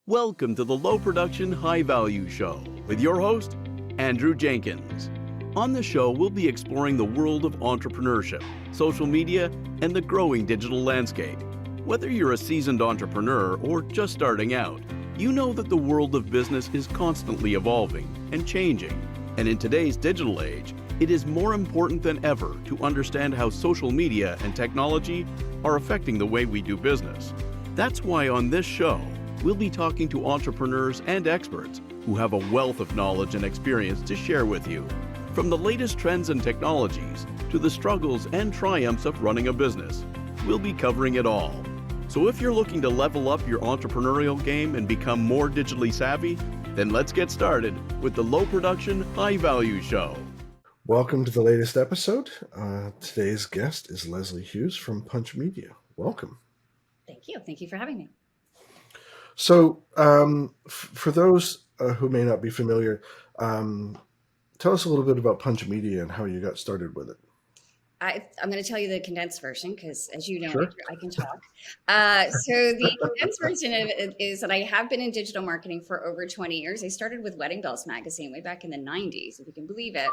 Welcome to the Low Production, High Value Show with your host, Andrew Jenkins. On the show, we'll be exploring the world of entrepreneurship, social media, and the growing digital landscape. Whether you're a seasoned entrepreneur or just starting out, you know that the world of business is constantly evolving and changing. And in today's digital age, it is more important than ever to understand how social media and technology are affecting the way we do business. That's why on this show, we'll be talking to entrepreneurs and experts who have a wealth of knowledge and experience to share with you. From the latest trends and technologies to the struggles and triumphs of running a business, we'll be covering it all. So if you're looking to level up your entrepreneurial game and become more digitally savvy, then let's get started with the Low Production, High Value Show. Welcome to the latest episode. Today's guest is Leslie Hughes from Punch Media. Welcome. Thank you. Thank you for having me. So for those who may not be familiar, tell us a little bit about Punch Media and how you got started with it. I'm going to tell you the condensed version because, as you know, Sure. I can talk. So the condensed version of it is that I have been in digital marketing for over 20 years. I started with Wedding Bells magazine way back in the 90s, if you can believe it.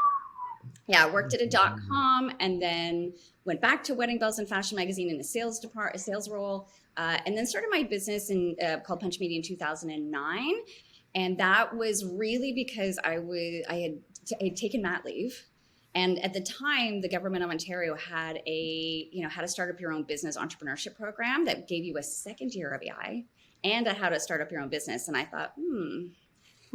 Yeah, I worked at a .com and then went back to Wedding Bells and Fashion Magazine in a sales role, and then started my business called Punch Media in 2009. And that was really because I had taken mat leave. And at the time, the government of Ontario had a start up your own business entrepreneurship program that gave you a second year of EI and a how to start up your own business. And I thought,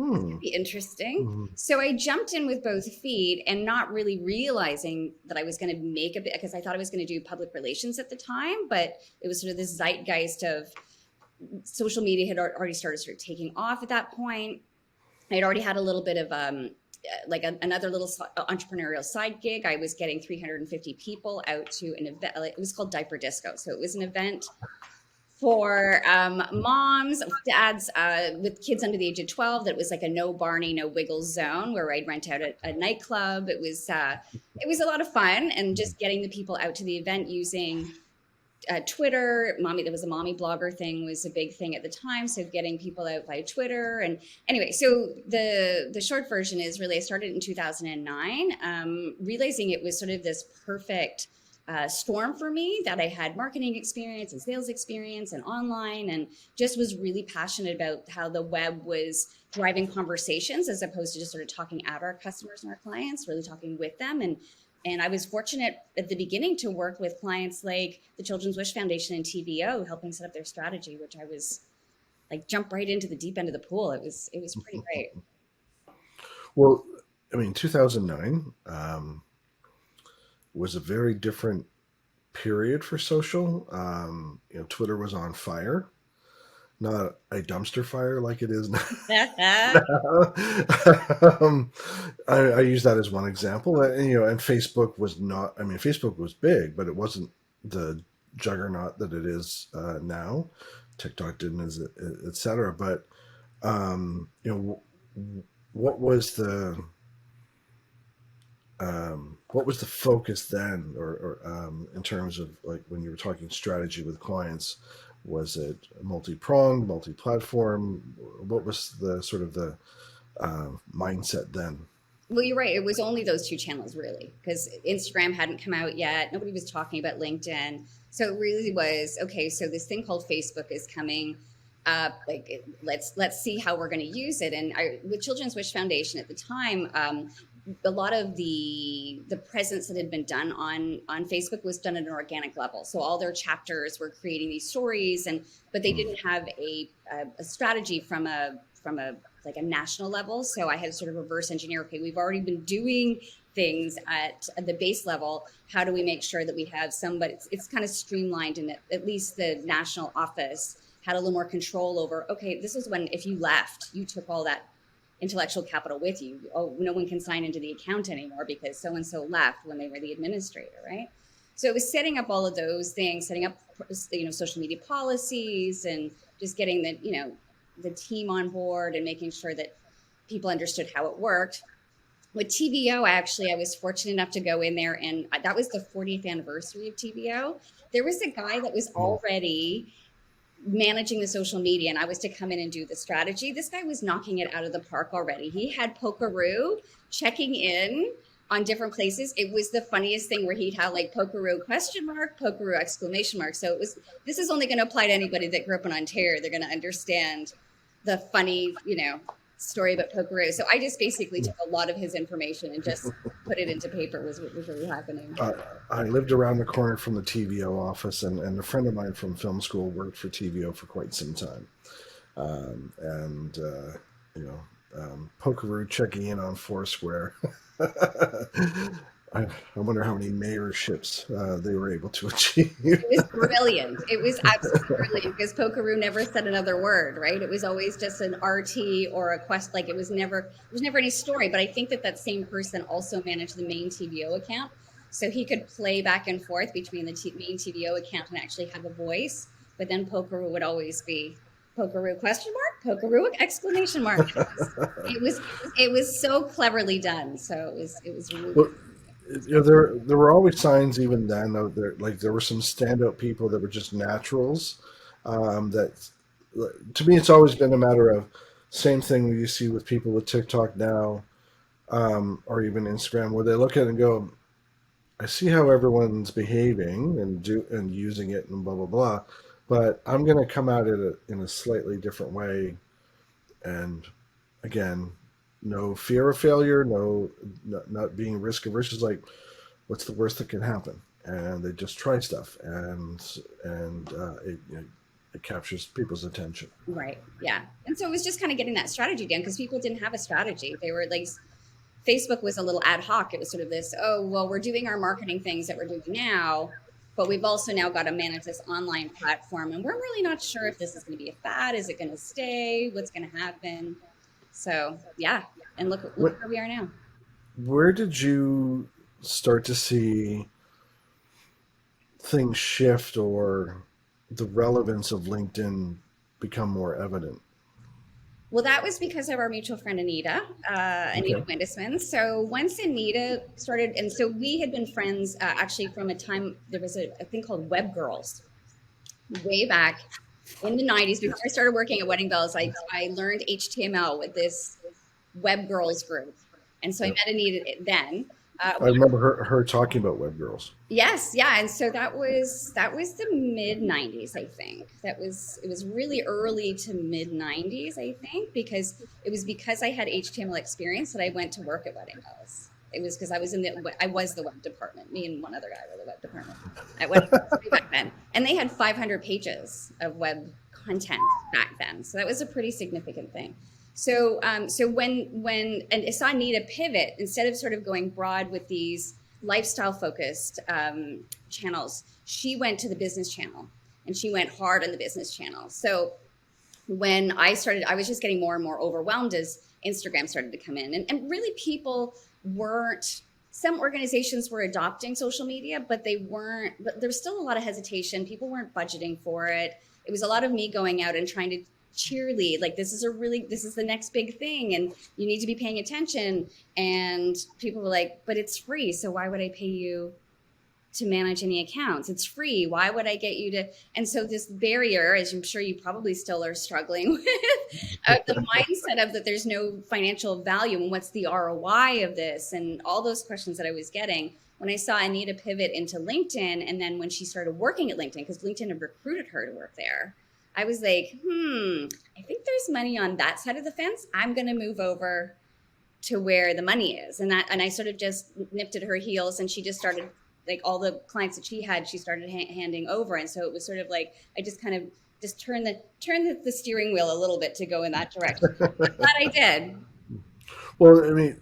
this could be interesting. Mm-hmm. So I jumped in with both feet and not really realizing that I was going to make a bit, because I thought I was going to do public relations at the time, but it was sort of this zeitgeist of social media had already started sort of taking off at that point. I'd already had a little bit of another little entrepreneurial side gig. I was getting 350 people out to an event. It was called Diaper Disco. So it was an event for moms, dads with kids under the age of 12. That was like a no Barney, no Wiggles zone where I'd rent out a nightclub. It was a lot of fun, and just getting the people out to the event using Twitter. There was a mommy blogger thing was a big thing at the time. So getting people out via Twitter. And anyway, so the short version is really I started in 2009, realizing it was sort of this perfect storm for me, that I had marketing experience and sales experience and online, and just was really passionate about how the web was driving conversations as opposed to just sort of talking at our customers and our clients, really talking with them. And I was fortunate at the beginning to work with clients like the Children's Wish Foundation and TVO, helping set up their strategy, which I was like jump right into the deep end of the pool. It was pretty great. Well, I mean, 2009 was a very different period for social. Twitter was on fire. Not a dumpster fire like it is now. I use that as one example. And Facebook was not. I mean, Facebook was big, but it wasn't the juggernaut that it is now. TikTok didn't, et cetera. But what was the focus then, or in terms of like when you were talking strategy with clients? Was it multi-pronged, multi-platform? What was the sort of the mindset then? Well, you're right. It was only those two channels, really, because Instagram hadn't come out yet. Nobody was talking about LinkedIn. So it really was, okay, so this thing called Facebook is coming up. Like, let's see how we're going to use it. And with Children's Wish Foundation at the time, a lot of the presence that had been done on Facebook was done at an organic level. So all their chapters were creating these stories, but they didn't have a strategy from a national level. So I had to sort of reverse engineer. Okay, we've already been doing things at the base level. How do we make sure that we have somebody? It's kind of streamlined, and at least the national office had a little more control over. Okay, this is when if you left, you took all that intellectual capital with you. Oh, no one can sign into the account anymore because so-and-so left when they were the administrator, right? So it was setting up all of those things, setting up, social media policies, and just getting the team on board and making sure that people understood how it worked. With TVO, I was fortunate enough to go in there, and that was the 40th anniversary of TVO. There was a guy that was already managing the social media, and I was to come in and do the strategy. This guy was knocking it out of the park already. He had Pokeroo checking in on different places. It was the funniest thing where he'd have like Pokeroo question mark, Pokeroo exclamation mark. So this is only going to apply to anybody that grew up in Ontario. They're going to understand the funny, story about Pokeroo. So I just basically took a lot of his information and just put it into paper was what was really happening. I lived around the corner from the TVO office, and a friend of mine from film school worked for TVO for quite some time. Pokeroo checking in on Foursquare. I wonder how many mayorships they were able to achieve. It was brilliant. It was absolutely brilliant because Pokeroo never said another word, right? It was always just an RT or a quest. Like it was never any story. But I think that same person also managed the main TVO account. So he could play back and forth between the main TVO account and actually have a voice. But then Pokeroo would always be Pokeroo question mark, Pokeroo exclamation mark. It was so cleverly done. So it was really. Well, there were always signs even then of there were some standout people that were just naturals. That to me, it's always been a matter of same thing you see with people with TikTok now, or even Instagram, where they look at it and go, I see how everyone's behaving and using it and blah blah blah, but I'm going to come at it in a slightly different way, and again, no fear of failure, not being risk averse. Is like, what's the worst that can happen? And they just try stuff, and it captures people's attention. Right. Yeah. And so it was just kind of getting that strategy down because people didn't have a strategy. They were like, Facebook was a little ad hoc. It was sort of this, oh, well, we're doing our marketing things that we're doing now, but we've also now got to manage this online platform. And we're really not sure if this is going to be a fad. Is it going to stay? What's going to happen? So, yeah. And look where we are now. Where did you start to see things shift or the relevance of LinkedIn become more evident? Well, that was because of our mutual friend, Anita Windisman. So once Anita started, and so we had been friends actually from a time, there was a thing called Web Girls way back in the 90s. Before I started working at Wedding Bells, I learned HTML with this Web Girls group. And so I met Anita then. I remember her talking about Web Girls. Yes, yeah, and so that was the mid 90s, I think. It was really early to mid 90s, I think, because I had HTML experience that I went to work at Wedding Bells. It was because I was the web department. Me and one other guy were the web department at Wedding Bells back then, and they had 500 pages of web content back then. So that was a pretty significant thing. So when I saw Anita pivot, instead of sort of going broad with these lifestyle focused channels, she went to the business channel and she went hard on the business channel. So when I started, I was just getting more and more overwhelmed as Instagram started to come in, and really people weren't. Some organizations were adopting social media, but they weren't. But there was still a lot of hesitation. People weren't budgeting for it. It was a lot of me going out and trying to cheerlead, like this is the next big thing and you need to be paying attention. And people were like, but it's free, so why would I pay you to manage any accounts? It's free. Why would I get you to? And so this barrier, as I'm sure you probably still are struggling with, the mindset of that there's no financial value and what's the ROI of this and all those questions that I was getting when I saw Anita pivot into LinkedIn. And then when she started working at LinkedIn, because LinkedIn had recruited her to work there, I was like, I think there's money on that side of the fence. I'm going to move over to where the money is. And I sort of just nipped at her heels, and she just started, like, all the clients that she had, she started handing over. And so it was sort of like, I just kind of just turned the steering wheel a little bit to go in that direction. I'm glad I did. Well, I mean,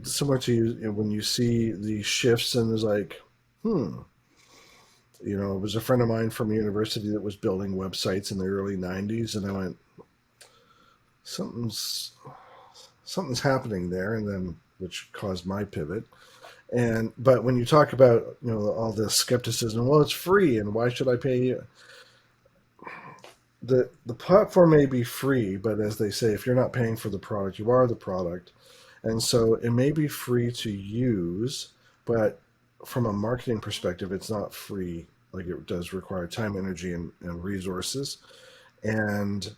similar to you, when you see these shifts and there's like, it was a friend of mine from university that was building websites in the early 90s, and I went, something's happening there, and then which caused my pivot. But when you talk about all this skepticism, well, it's free, and why should I pay you? The platform may be free, but as they say, if you're not paying for the product, you are the product, and so it may be free to use, but from a marketing perspective, it's not free like it does require time, energy, and resources. And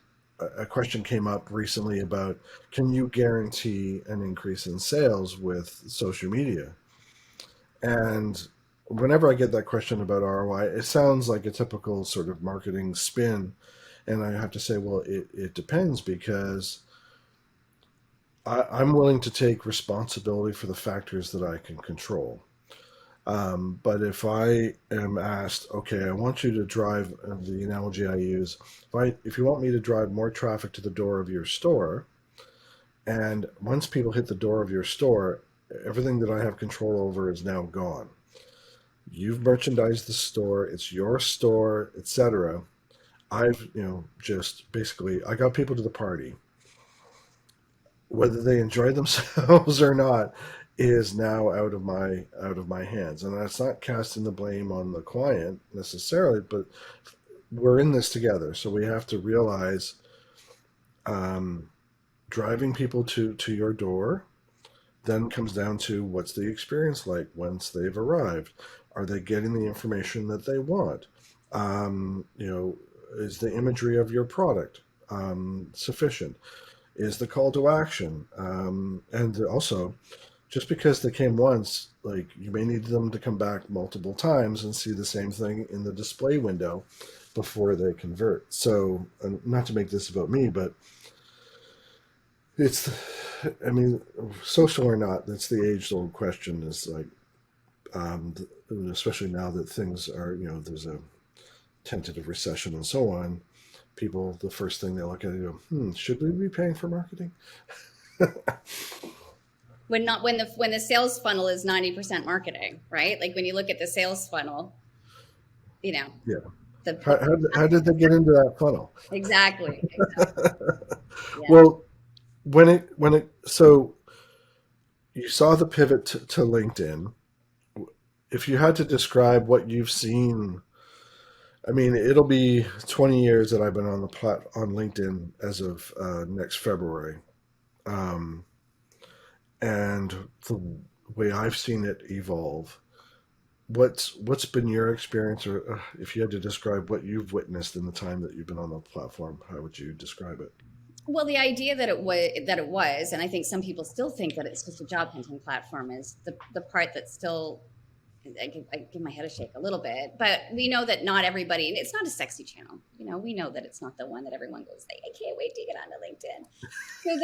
a question came up recently about, can you guarantee an increase in sales with social media? And whenever I get that question about ROI, it sounds like a typical sort of marketing spin. And I have to say, well, it depends, because I'm willing to take responsibility for the factors that I can control. But if I am asked, okay, I want you to drive, the analogy I use, if you want me to drive more traffic to the door of your store, and once people hit the door of your store, everything that I have control over is now gone. You've merchandised the store, it's your store, etc. I've, just basically, I got people to the party. Whether they enjoy themselves or not is now out of my hands, and that's not casting the blame on the client necessarily, but we're in this together, so we have to realize, um, driving people to your door then comes down to, what's the experience like once they've arrived? Are they getting the information that they want? Is the imagery of your product sufficient? Is the call to action? And also, just because they came once, like, you may need them to come back multiple times and see the same thing in the display window before they convert. So, not to make this about me, but it's, I mean, social or not, that's the age-old question. Is like, um, especially now that things are, there's a tentative recession and so on. People, the first thing they look at, go, should we be paying for marketing? When the sales funnel is 90% marketing, right? Like when you look at the sales funnel, Yeah. the How did they get into that funnel? exactly. Yeah. Well, so you saw the pivot to LinkedIn. If you had to describe what you've seen, I mean, it'll be 20 years that I've been on LinkedIn as of next February. Um, and the way I've seen it evolve, what's been your experience, or if you had to describe what you've witnessed in the time that you've been on the platform, how would you describe it? Well, the idea that it was, and I think some people still think that it's just a job hunting platform, is the part that still I give my head a shake a little bit. But we know that not everybody, and it's not a sexy channel. We know that it's not the one that everyone goes, I can't wait to get onto LinkedIn. So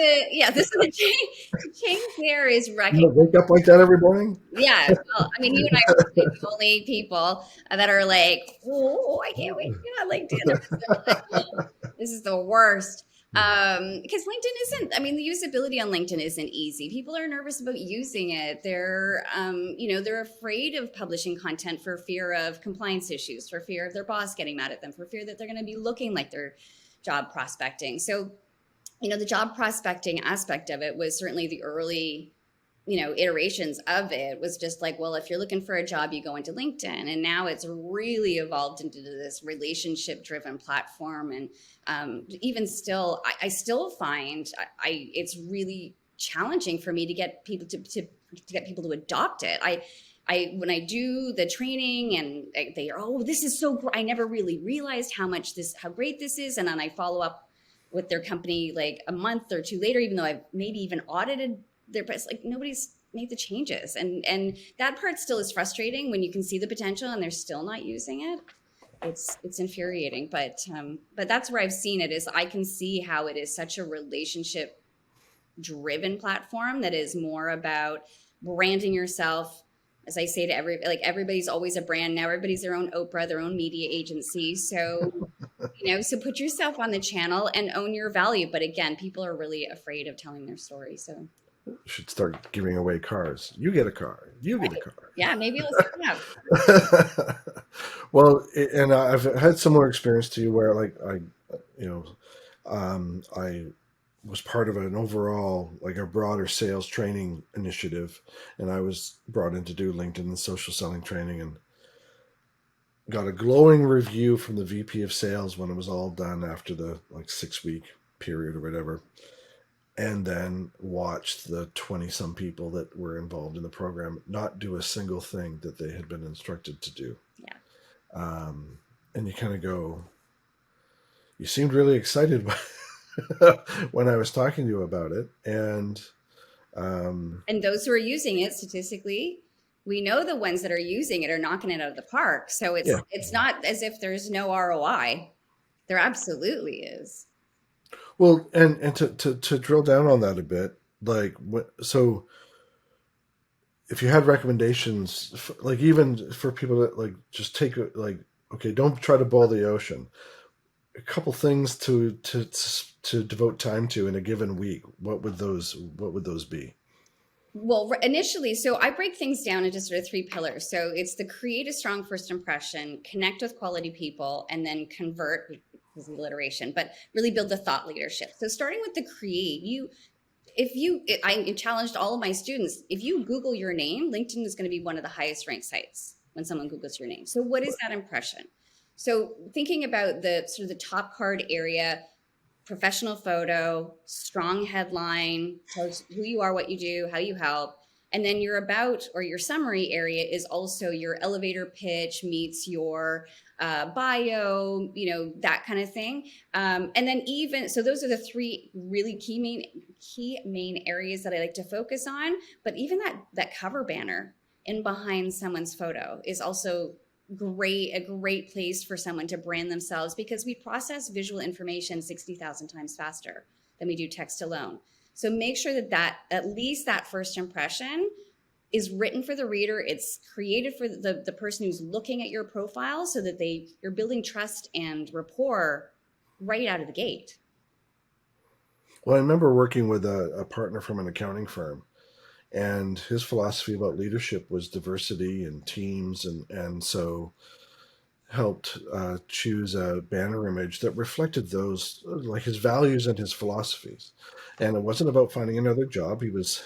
this is the change there is You recognizing. wake up like that every morning? Yeah, well, I mean, you and I are probably the only people that are like, oh, I can't wait to get on LinkedIn. The rest of them are like, oh, this is the worst. Because LinkedIn isn't, I mean, the usability on LinkedIn isn't easy. People are nervous about using it. They're afraid of publishing content for fear of compliance issues, for fear of their boss getting mad at them, for fear that they're going to be looking like they're job prospecting. So, the job prospecting aspect of it was certainly the early iterations of it was just like, well, if you're looking for a job, you go into LinkedIn. And now it's really evolved into this relationship driven platform. And even still, I still find it's really challenging for me to get people to get people to adopt it. When I do the training and they are, oh, this is so great. I never really realized how great this is. And then I follow up with their company like a month or two later, even though I've maybe even audited their price, like nobody's made the changes. And that part still is frustrating when you can see the potential and they're still not using it. It's infuriating, but that's where I've seen it, is I can see how it is such a relationship driven platform that is more about branding yourself. As I say to everybody's always a brand now. Everybody's their own Oprah, their own media agency. So, so put yourself on the channel and own your value. But again, people are really afraid of telling their story. So Should start giving away cars. You get a car. You get a car. yeah, maybe let's Well, and I've had similar experience to you, where like I was part of an overall, like a broader sales training initiative, and I was brought in to do LinkedIn and social selling training, and got a glowing review from the VP of sales when it was all done after the 6-week period or whatever. And then watched the 20 some people that were involved in the program not do a single thing that they had been instructed to do. Yeah. And you kind of go, you seemed really excited when I was talking to you about it. And those who are using it statistically, we know the ones that are using it are knocking it out of the park. So yeah, it's not as if there's no ROI. There absolutely is. well, and to drill down on that a bit, like so if you had recommendations, like even for people that like just take like, okay, don't try to boil the ocean. A couple things to devote time to in a given week. What would those be? Well, initially, so I break things down into sort of three pillars. So it's the create a strong first impression, connect with quality people, and then convert, is the alliteration, but really build the thought leadership. So starting with the create, I challenged all of my students, if you Google your name, LinkedIn is going to be one of the highest ranked sites when someone Googles your name. So what is that impression? So thinking about the sort of the top card area, professional photo, strong headline, tells who you are, what you do, how you help. And then your about or your summary area is also your elevator pitch meets your bio, that kind of thing. And then even, so those are the three really key main areas that I like to focus on. But even that cover banner in behind someone's photo is also a great place for someone to brand themselves, because we process visual information 60,000 times faster than we do text alone. So make sure that at least that first impression is written for the reader. It's created for the person who's looking at your profile, so that you're building trust and rapport right out of the gate. Well, I remember working with a partner from an accounting firm, and his philosophy about leadership was diversity and teams, and so helped choose a banner image that reflected those, like his values and his philosophies. And it wasn't about finding another job. He was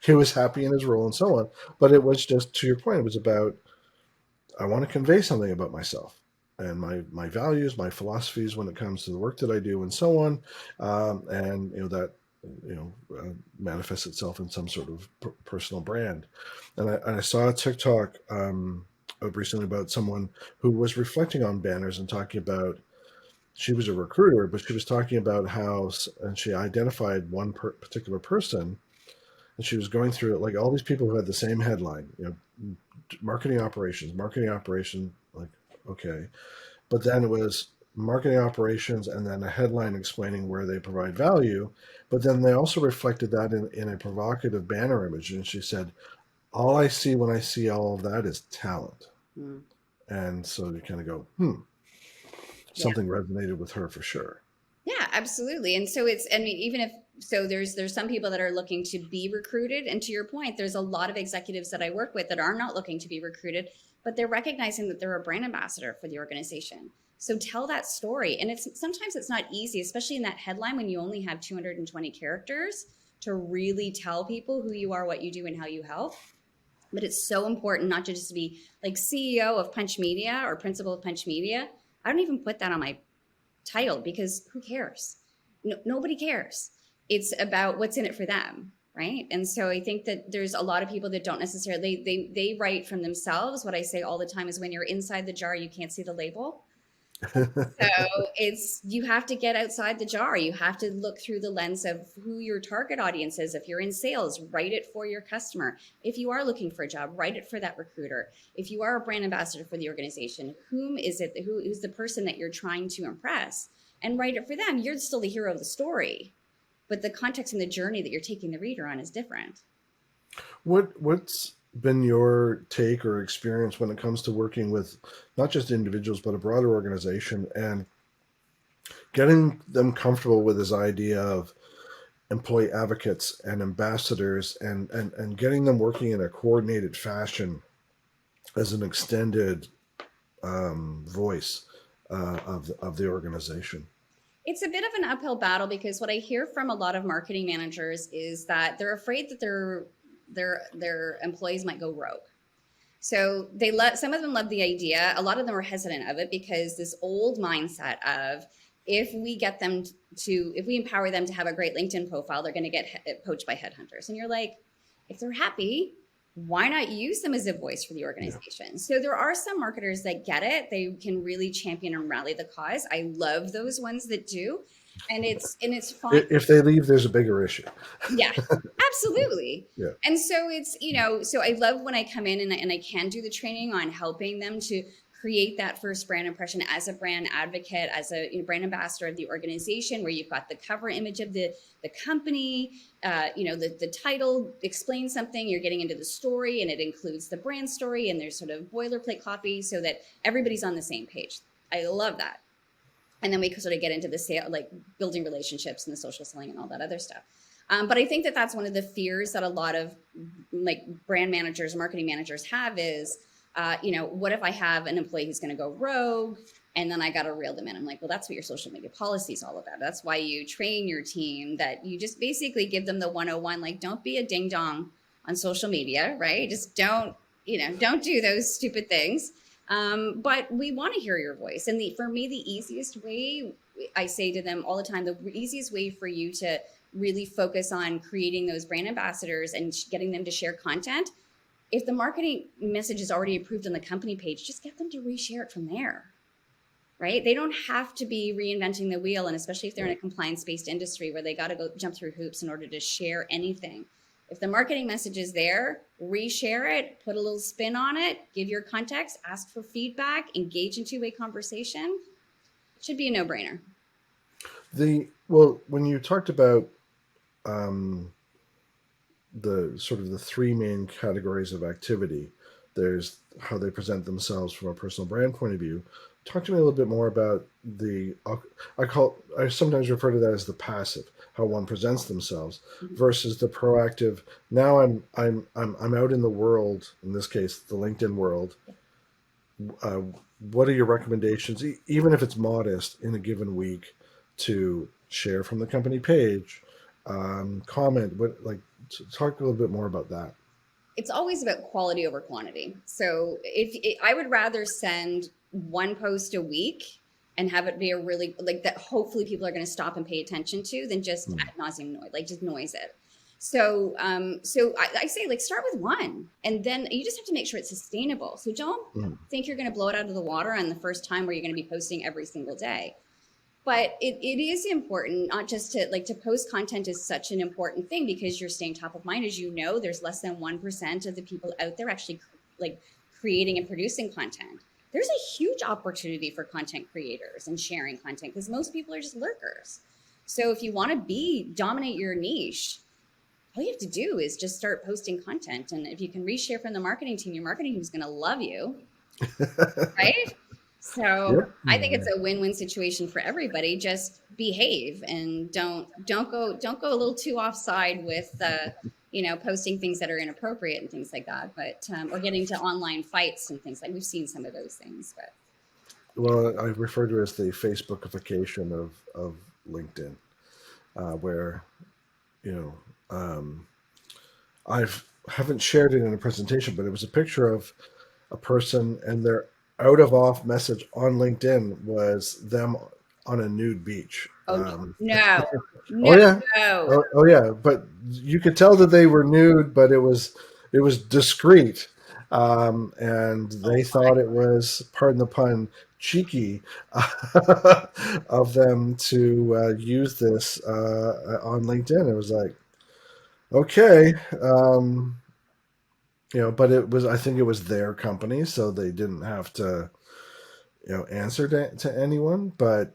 he was happy in his role and so on. But it was just, to your point, it was about, I want to convey something about myself and my values, my philosophies when it comes to the work that I do, and so on. And that manifests itself in some sort of personal brand. And I saw a TikTok recently about someone who was reflecting on banners and talking about, she was a recruiter, but she was talking about how, and she identified one particular person, and she was going through it, like all these people who had the same headline, marketing operation, like, okay. But then it was marketing operations and then a headline explaining where they provide value. But then they also reflected that in a provocative banner image. And she said, all I see when I see all of that is talent. Mm. And so you kind of go, Yeah. something resonated with her for sure. Yeah, absolutely. And so even if, so there's some people that are looking to be recruited. And to your point, there's a lot of executives that I work with that are not looking to be recruited, but they're recognizing that they're a brand ambassador for the organization. So tell that story. And sometimes it's not easy, especially in that headline when you only have 220 characters, to really tell people who you are, what you do, and how you help. But it's so important not to just be like CEO of Punch Media or principal of Punch Media. I don't even put that on my title, because who cares? Nobody cares. It's about what's in it for them, right? And so I think that there's a lot of people that don't necessarily, they write from themselves. What I say all the time is, when you're inside the jar, you can't see the label. So you have to get outside the jar. You have to look through the lens of who your target audience is. If you're in sales, write it for your customer. If you are looking for a job, write it for that recruiter. If you are a brand ambassador for the organization, who's the person that you're trying to impress, and write it for them. You're still the hero of the story, but the context and the journey that you're taking the reader on is different. What's been your take or experience when it comes to working with not just individuals but a broader organization, and getting them comfortable with this idea of employee advocates and ambassadors, and getting them working in a coordinated fashion as an extended voice of the organization? It's a bit of an uphill battle, because what I hear from a lot of marketing managers is that they're afraid that their employees might go rogue. So some of them love the idea. A lot of them are hesitant of it, because this old mindset of, if we empower them to have a great LinkedIn profile, they're going to get poached by headhunters. And you're like, if they're happy, why not use them as a voice for the organization? So there are some marketers that get it. They can really champion and rally the cause. I love those ones that do. And it's fine. If they leave, there's a bigger issue. Yeah, absolutely. Yeah. And so it's, so I love when I come in and I can do the training on helping them to create that first brand impression as a brand advocate, as a brand ambassador of the organization, where you've got the cover image of the company, the title explains something, you're getting into the story, and it includes the brand story, and there's sort of boilerplate copy so that everybody's on the same page. I love that. And then we could sort of get into the sale, like building relationships and the social selling and all that other stuff. But I think that that's one of the fears that a lot of like brand managers, marketing managers have is, what if I have an employee who's going to go rogue and then I got to reel them in? I'm like, well, that's what your social media policy is all about. That's why you train your team, that you just basically give them the 101, like, don't be a ding dong on social media, right? Just don't do those stupid things. But we want to hear your voice. And for me, the easiest way, I say to them all the time, the easiest way for you to really focus on creating those brand ambassadors and getting them to share content, if the marketing message is already approved on the company page, just get them to reshare it from there, right? They don't have to be reinventing the wheel. And especially if they're in a compliance-based industry where they got to go jump through hoops in order to share anything. If the marketing message is there, reshare it, put a little spin on it, give your context, ask for feedback, engage in two-way conversation. It should be a no-brainer. When you talked about the sort of the three main categories of activity, there's how they present themselves from a personal brand point of view. Talk to me a little bit more about I sometimes refer to that as the passive, how one presents themselves, versus the proactive. Now I'm out in the world, in this case, the LinkedIn world. What are your recommendations, even if it's modest, in a given week, to share from the company page, comment? Talk a little bit more about that. It's always about quality over quantity. So I would rather send one post a week and have it be a really that hopefully people are going to stop and pay attention to, than just ad nauseum noise, just noise it. So I say start with one, and then you just have to make sure it's sustainable. So don't think you're going to blow it out of the water on the first time where you're going to be posting every single day. But it is important, not just to post content is such an important thing, because you're staying top of mind. As you know, there's less than 1% of the people out there actually creating and producing content. There's a huge opportunity for content creators and sharing content, because most people are just lurkers. So if you want to dominate your niche, all you have to do is just start posting content. And if you can reshare from the marketing team, your marketing team is going to love you, right? So yep. I think it's a win-win situation for everybody. Just behave and don't go a little too offside with posting things that are inappropriate and things like that. But or getting to online fights and things we've seen some of those things. But well, I refer to it as the Facebookification of LinkedIn, where I haven't shared it in a presentation, but it was a picture of a person, and their out of off message on LinkedIn was them on a nude beach. No. Oh yeah. Oh yeah. But you could tell that they were nude, but it was discreet. And they thought it was, pardon the pun, cheeky of them to use this on LinkedIn. It was like, okay. But I think it was their company, so they didn't have to, answer to anyone. But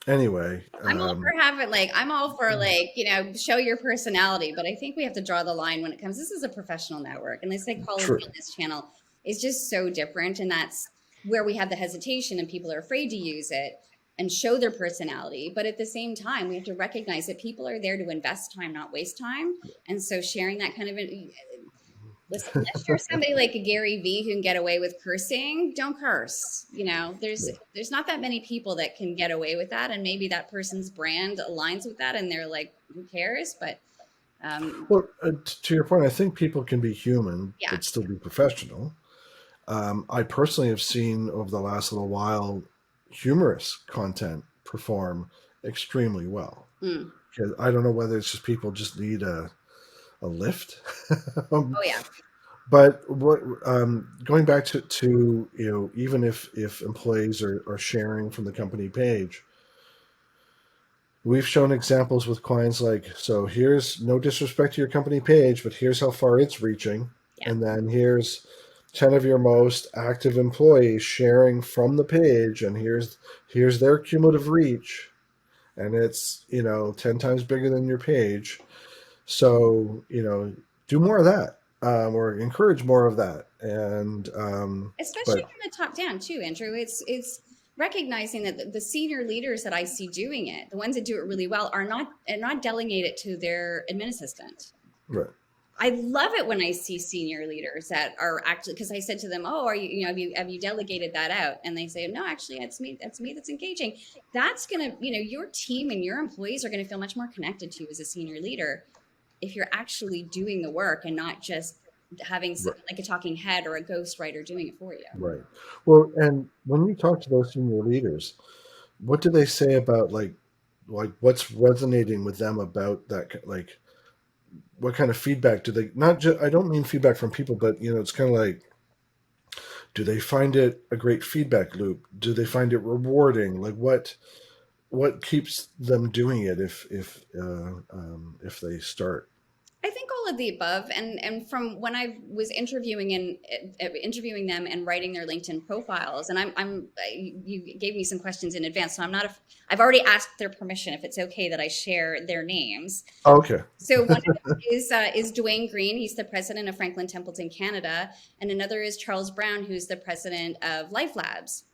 anyway, I'm all for show your personality, but I think we have to draw the line when it comes. This is a professional network, and the psychology on this channel is just so different, and that's where we have the hesitation, and people are afraid to use it and show their personality. But at the same time, we have to recognize that people are there to invest time, not waste time, and so sharing that kind of listen, unless you're somebody like a Gary Vee who can get away with cursing, don't curse. There's not that many people that can get away with that, and maybe that person's brand aligns with that, and they're like, who cares? But to your point, I think people can be human but still be professional. I personally have seen over the last little while humorous content perform extremely well. Because I don't know whether it's just people just need a a lift. Oh yeah. But what going back to even if employees are sharing from the company page, we've shown examples with clients like, so here's no disrespect to your company page, but here's how far it's reaching. Yeah. And then here's 10 of your most active employees sharing from the page, and here's their cumulative reach, and it's 10 times bigger than your page. So do more of that, or encourage more of that. And Especially but from the top down too, Andrew. It's recognizing that the senior leaders that I see doing it, the ones that do it really well, are not delegating it to their admin assistant. right. I love it when I see senior leaders that are actually, because I said to them, "Oh, are you, have you delegated that out?" And they say, "No, actually, it's me. That's me. That's engaging." That's gonna, your team and your employees are going to feel much more connected to you as a senior leader if you're actually doing the work and not just having Right. like a talking head or a ghostwriter doing it for you. Right. Well, and when you talk to those senior leaders, what do they say about like what's resonating with them about that? Like, what kind of feedback do they not just? I don't mean feedback from people, but it's kind of like, do they find it a great feedback loop? Do they find it rewarding? Like, what keeps them doing it if they start? I think all of the above, and from when I was interviewing them and writing their LinkedIn profiles, and you gave me some questions in advance, so I've already asked their permission if it's okay that I share their names. Oh, okay. So one of them is Dwayne Green. He's the president of Franklin Templeton Canada, and another is Charles Brown, who's the president of Life Labs.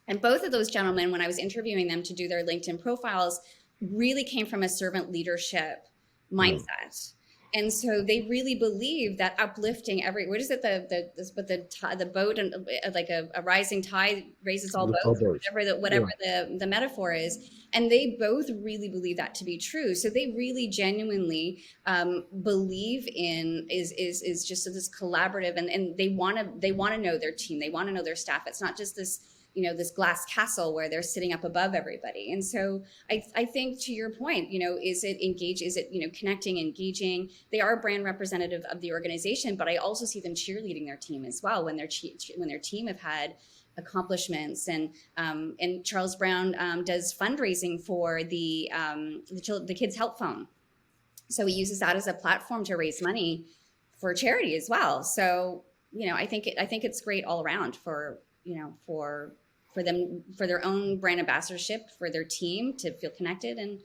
And both of those gentlemen, when I was interviewing them to do their LinkedIn profiles, really came from a servant leadership mindset. And so they really believe that uplifting what is it, the boat, and like a rising tide raises all boats, whatever the metaphor is. And they both really believe that to be true. So they really genuinely believe in is just this collaborative, and they want to know their team, they want to know their staff. It's not just this this glass castle where they're sitting up above everybody. And so I think, to your point, is it engage? Is it, connecting, engaging? They are a brand representative of the organization, but I also see them cheerleading their team as well when their team have had accomplishments. And Charles Brown does fundraising for the Kids Help Phone. So he uses that as a platform to raise money for charity as well. So, I think it's great all around for them, for their own brand ambassadorship, for their team to feel connected, and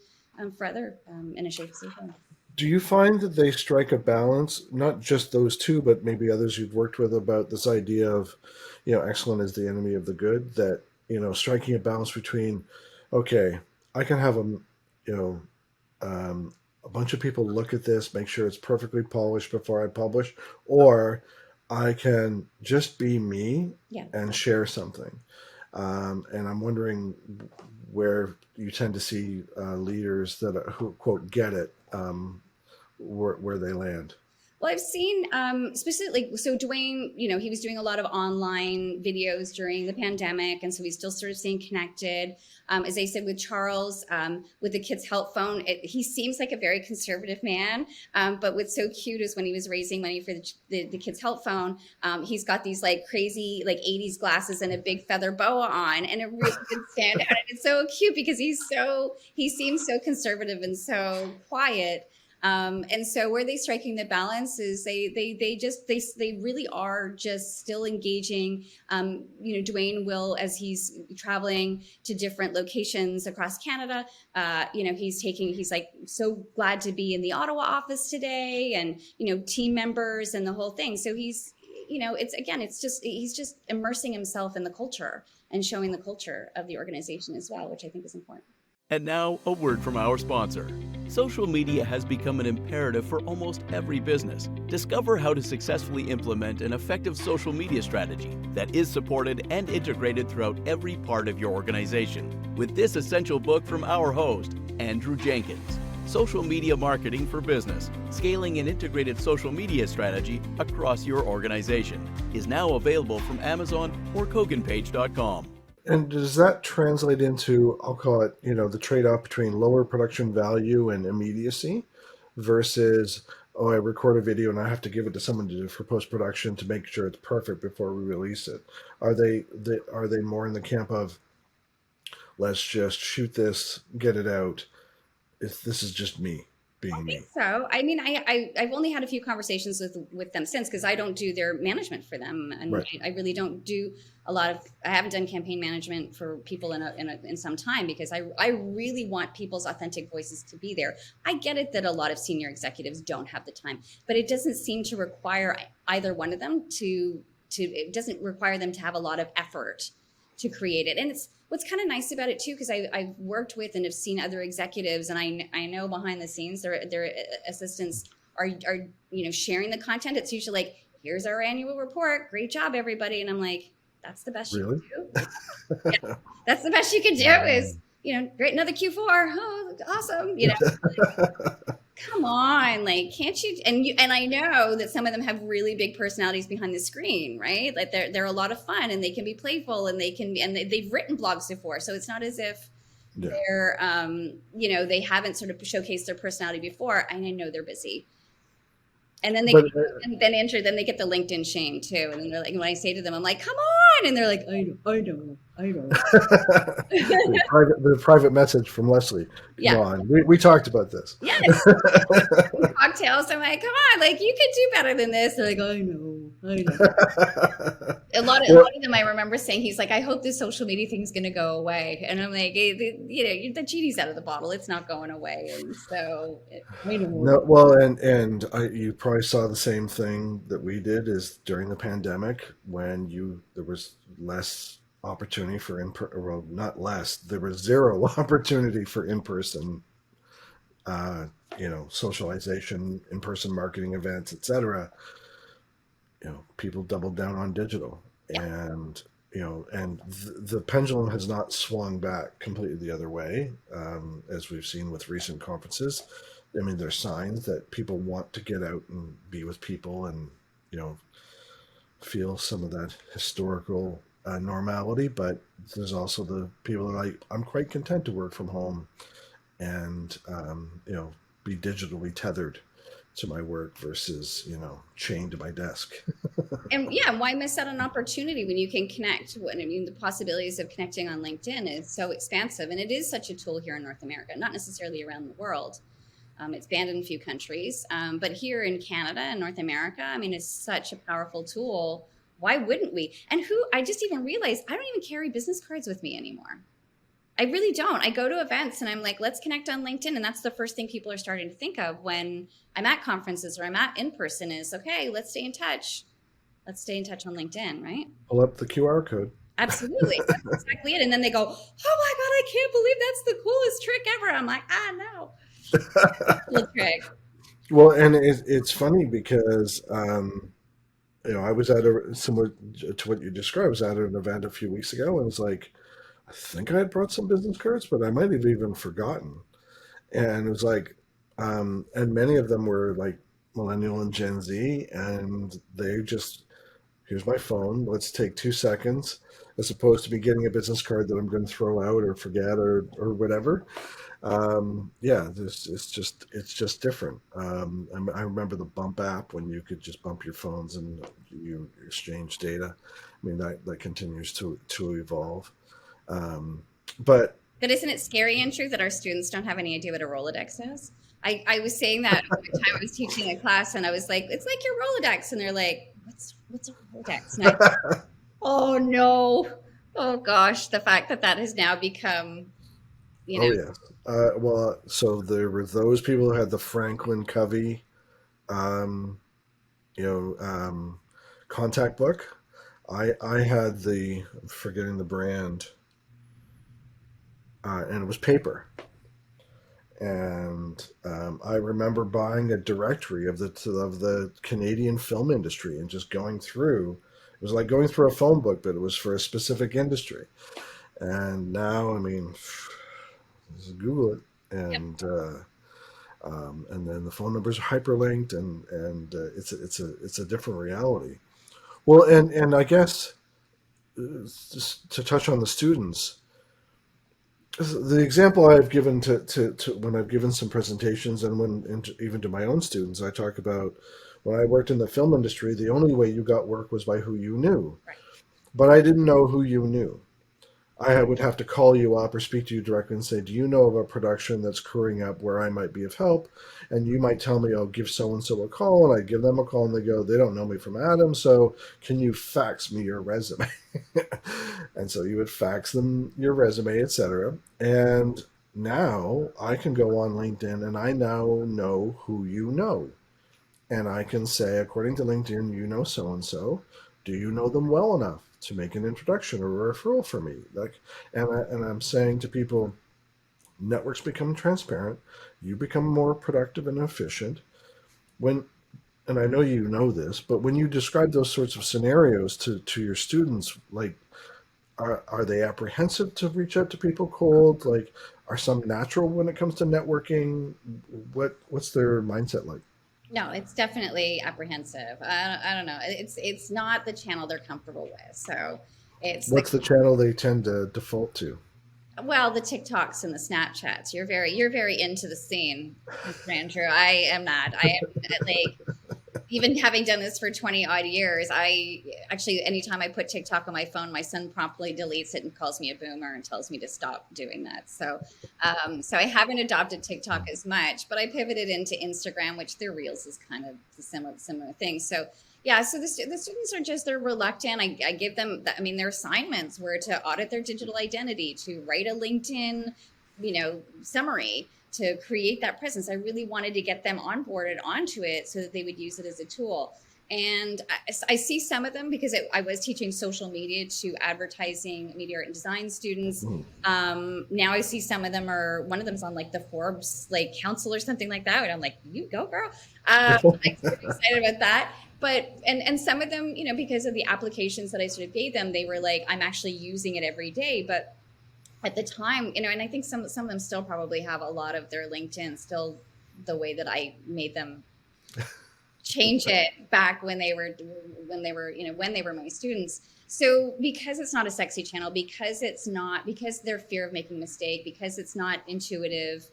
for other initiatives as well. Do you find that they strike a balance, not just those two, but maybe others you've worked with, about this idea of, excellent is the enemy of the good, that, striking a balance between, okay, I can have a bunch of people look at this, make sure it's perfectly polished before I publish, or I can just be me and share something. And I'm wondering where you tend to see leaders who, quote, get it, where they land. Well, I've seen specifically, so Dwayne, he was doing a lot of online videos during the pandemic, and so he's still sort of staying connected. As I said with Charles, with the Kids Help Phone, he seems like a very conservative man, but what's so cute is when he was raising money for the Kids Help Phone, he's got these like crazy 80s glasses and a big feather boa on, and it really did stand out. And it's so cute because he seems so conservative and so quiet. And so where they striking the balance is they really are just still engaging. Dwayne will, as he's traveling to different locations across Canada, he's like so glad to be in the Ottawa office today, and team members and the whole thing. So he's he's just immersing himself in the culture and showing the culture of the organization as well, which I think is important. And now, a word from our sponsor. Social media has become an imperative for almost every business. Discover how to successfully implement an effective social media strategy that is supported and integrated throughout every part of your organization with this essential book from our host, Andrew Jenkins. Social Media Marketing for Business, Scaling an Integrated Social Media Strategy Across Your Organization, is now available from Amazon or KoganPage.com. And does that translate into, I'll call it, the trade-off between lower production value and immediacy versus oh, I record a video and I have to give it to someone to do for post production to make sure it's perfect before we release it. Are they more in the camp of let's just shoot this, get it out? If this is just me being me, So, I mean, I've only had a few conversations with them since, because I don't do their management for them, and right? I really don't do a lot of. I haven't done campaign management for people in some time, because I really want people's authentic voices to be there. I get it that a lot of senior executives don't have the time, but it doesn't seem to require either one of them to. It doesn't require them to have a lot of effort to create it, and it's what's kind of nice about it too, because I've worked with and have seen other executives, and I know behind the scenes their assistants are sharing the content. It's usually like, here's our annual report, great job everybody, and I'm like, that's the best you Really? can do. Yeah, that's the best you can do is great, another Q4, oh awesome, come on, like, can't you? And I know that some of them have really big personalities behind the screen, right? Like they're a lot of fun, and they can be playful, and they've written blogs before, so it's not as if Yeah. they're they haven't sort of showcased their personality before. And I know they're busy, and then But then they get the LinkedIn shame too, and then they're like, when I say to them, I'm like, come on, and they're like, I know. the private message from Leslie. Come Yeah. on, we talked about this. Yes. Cocktails. I'm like, come on, like, you could do better than this. They're like, I know. A lot of them, I remember saying, he's like, I hope this social media thing's going to go away. And I'm like, the genie's out of the bottle. It's not going away. And so, I know. No, well, and you probably saw the same thing that we did is during the pandemic when there was less opportunity for well, not less, there was zero opportunity for in-person, socialization, in-person marketing events, etc. People doubled down on digital, Yeah. and the pendulum has not swung back completely the other way, as we've seen with recent conferences. I mean, there's signs that people want to get out and be with people, and feel some of that historical normality. But there's also the people that are like, I'm quite content to work from home and be digitally tethered to my work versus chained to my desk. And yeah, why miss out on an opportunity when you can connect? The possibilities of connecting on LinkedIn is so expansive, and it is such a tool here in North America, not necessarily around the world. It's banned in a few countries, but here in Canada and North America, I mean, it's such a powerful tool. Why wouldn't we? And I just even realized I don't even carry business cards with me anymore. I really don't. I go to events and I'm like, let's connect on LinkedIn. And that's the first thing people are starting to think of when I'm at conferences or I'm at in person is, okay, let's stay in touch. Let's stay in touch on LinkedIn, right? Pull up the QR code. Absolutely. That's exactly it. And then they go, oh my God, I can't believe that's the coolest trick ever. I'm like, no. Cool trick. Well, and it's funny because I was at similar to what you described. I was at an event a few weeks ago, and it was like, I think I had brought some business cards, but I might have even forgotten. And it was like, and many of them were like millennial and Gen Z, and they just, here's my phone. Let's take 2 seconds, as opposed to me getting a business card that I'm going to throw out or forget or whatever. It's just different. I remember the Bump app when you could just bump your phones and you exchange data. I mean, that continues to evolve. But isn't it scary, Andrew, that our students don't have any idea what a Rolodex is? I was saying that one time I was teaching a class, and I was like, it's like your Rolodex. And they're like, what's a Rolodex? And oh, no. Oh, gosh. The fact that has now become, Oh, yes. Well, so there were those people who had the Franklin Covey, contact book. I had I'm forgetting the brand, and it was paper. And I remember buying a directory of the Canadian film industry and just going through. It was like going through a phone book, but it was for a specific industry. And now, I mean, just Google it, and and then the phone numbers are hyperlinked, and it's a different reality. Well, and I guess just to touch on the students, The example I've given to when I've given some presentations and even to my own students, I talk about when I worked in the film industry, the only way you got work was by who you knew. Right. But I didn't know who you knew. I would have to call you up or speak to you directly and say, "Do you know of a production that's crewing up where I might be of help?" And you might tell me, "I'll give so and so a call," and I give them a call, and they go, "They don't know me from Adam, so can you fax me your resume?" And so you would fax them your resume, etc. And now I can go on LinkedIn, and I now know who you know, and I can say, according to LinkedIn, you know so and so. Do you know them well enough to make an introduction or a referral for me? And I'm saying to people, networks become transparent. You become more productive and efficient when. And I know you know this, but when you describe those sorts of scenarios to your students, like, are they apprehensive to reach out to people cold? Like, are some natural when it comes to networking? What's their mindset like? No, it's definitely apprehensive. I don't know. It's not the channel they're comfortable with. So it's the What's the channel they tend to default to? well, the TikToks and the Snapchats. You're very into the scene, Mr. Andrew. I am not. I am like even having done this for 20 odd years, I actually, anytime I put TikTok on my phone, my son promptly deletes it and calls me a boomer and tells me to stop doing that. So I haven't adopted TikTok as much, but I pivoted into Instagram, which their reels is kind of the similar thing. So yeah, so the students are just, they're reluctant. I give them, I mean, their assignments were to audit their digital identity, to write a LinkedIn, summary, to create that presence. I really wanted to get them onboarded onto it so that they would use it as a tool. And I see some of them because I was teaching social media to advertising, media art and design students. Mm. Now I see some of them one of them's on like the Forbes like council or something like that. And I'm like, you go, girl. I'm super excited about that. But and some of them, because of the applications that I sort of gave them, they were like, I'm actually using it every day. But at the time, and I think some of them still probably have a lot of their LinkedIn still the way that I made them change it back when they were my students. So because it's not a sexy channel, because their fear of making a mistake, because it's not intuitive,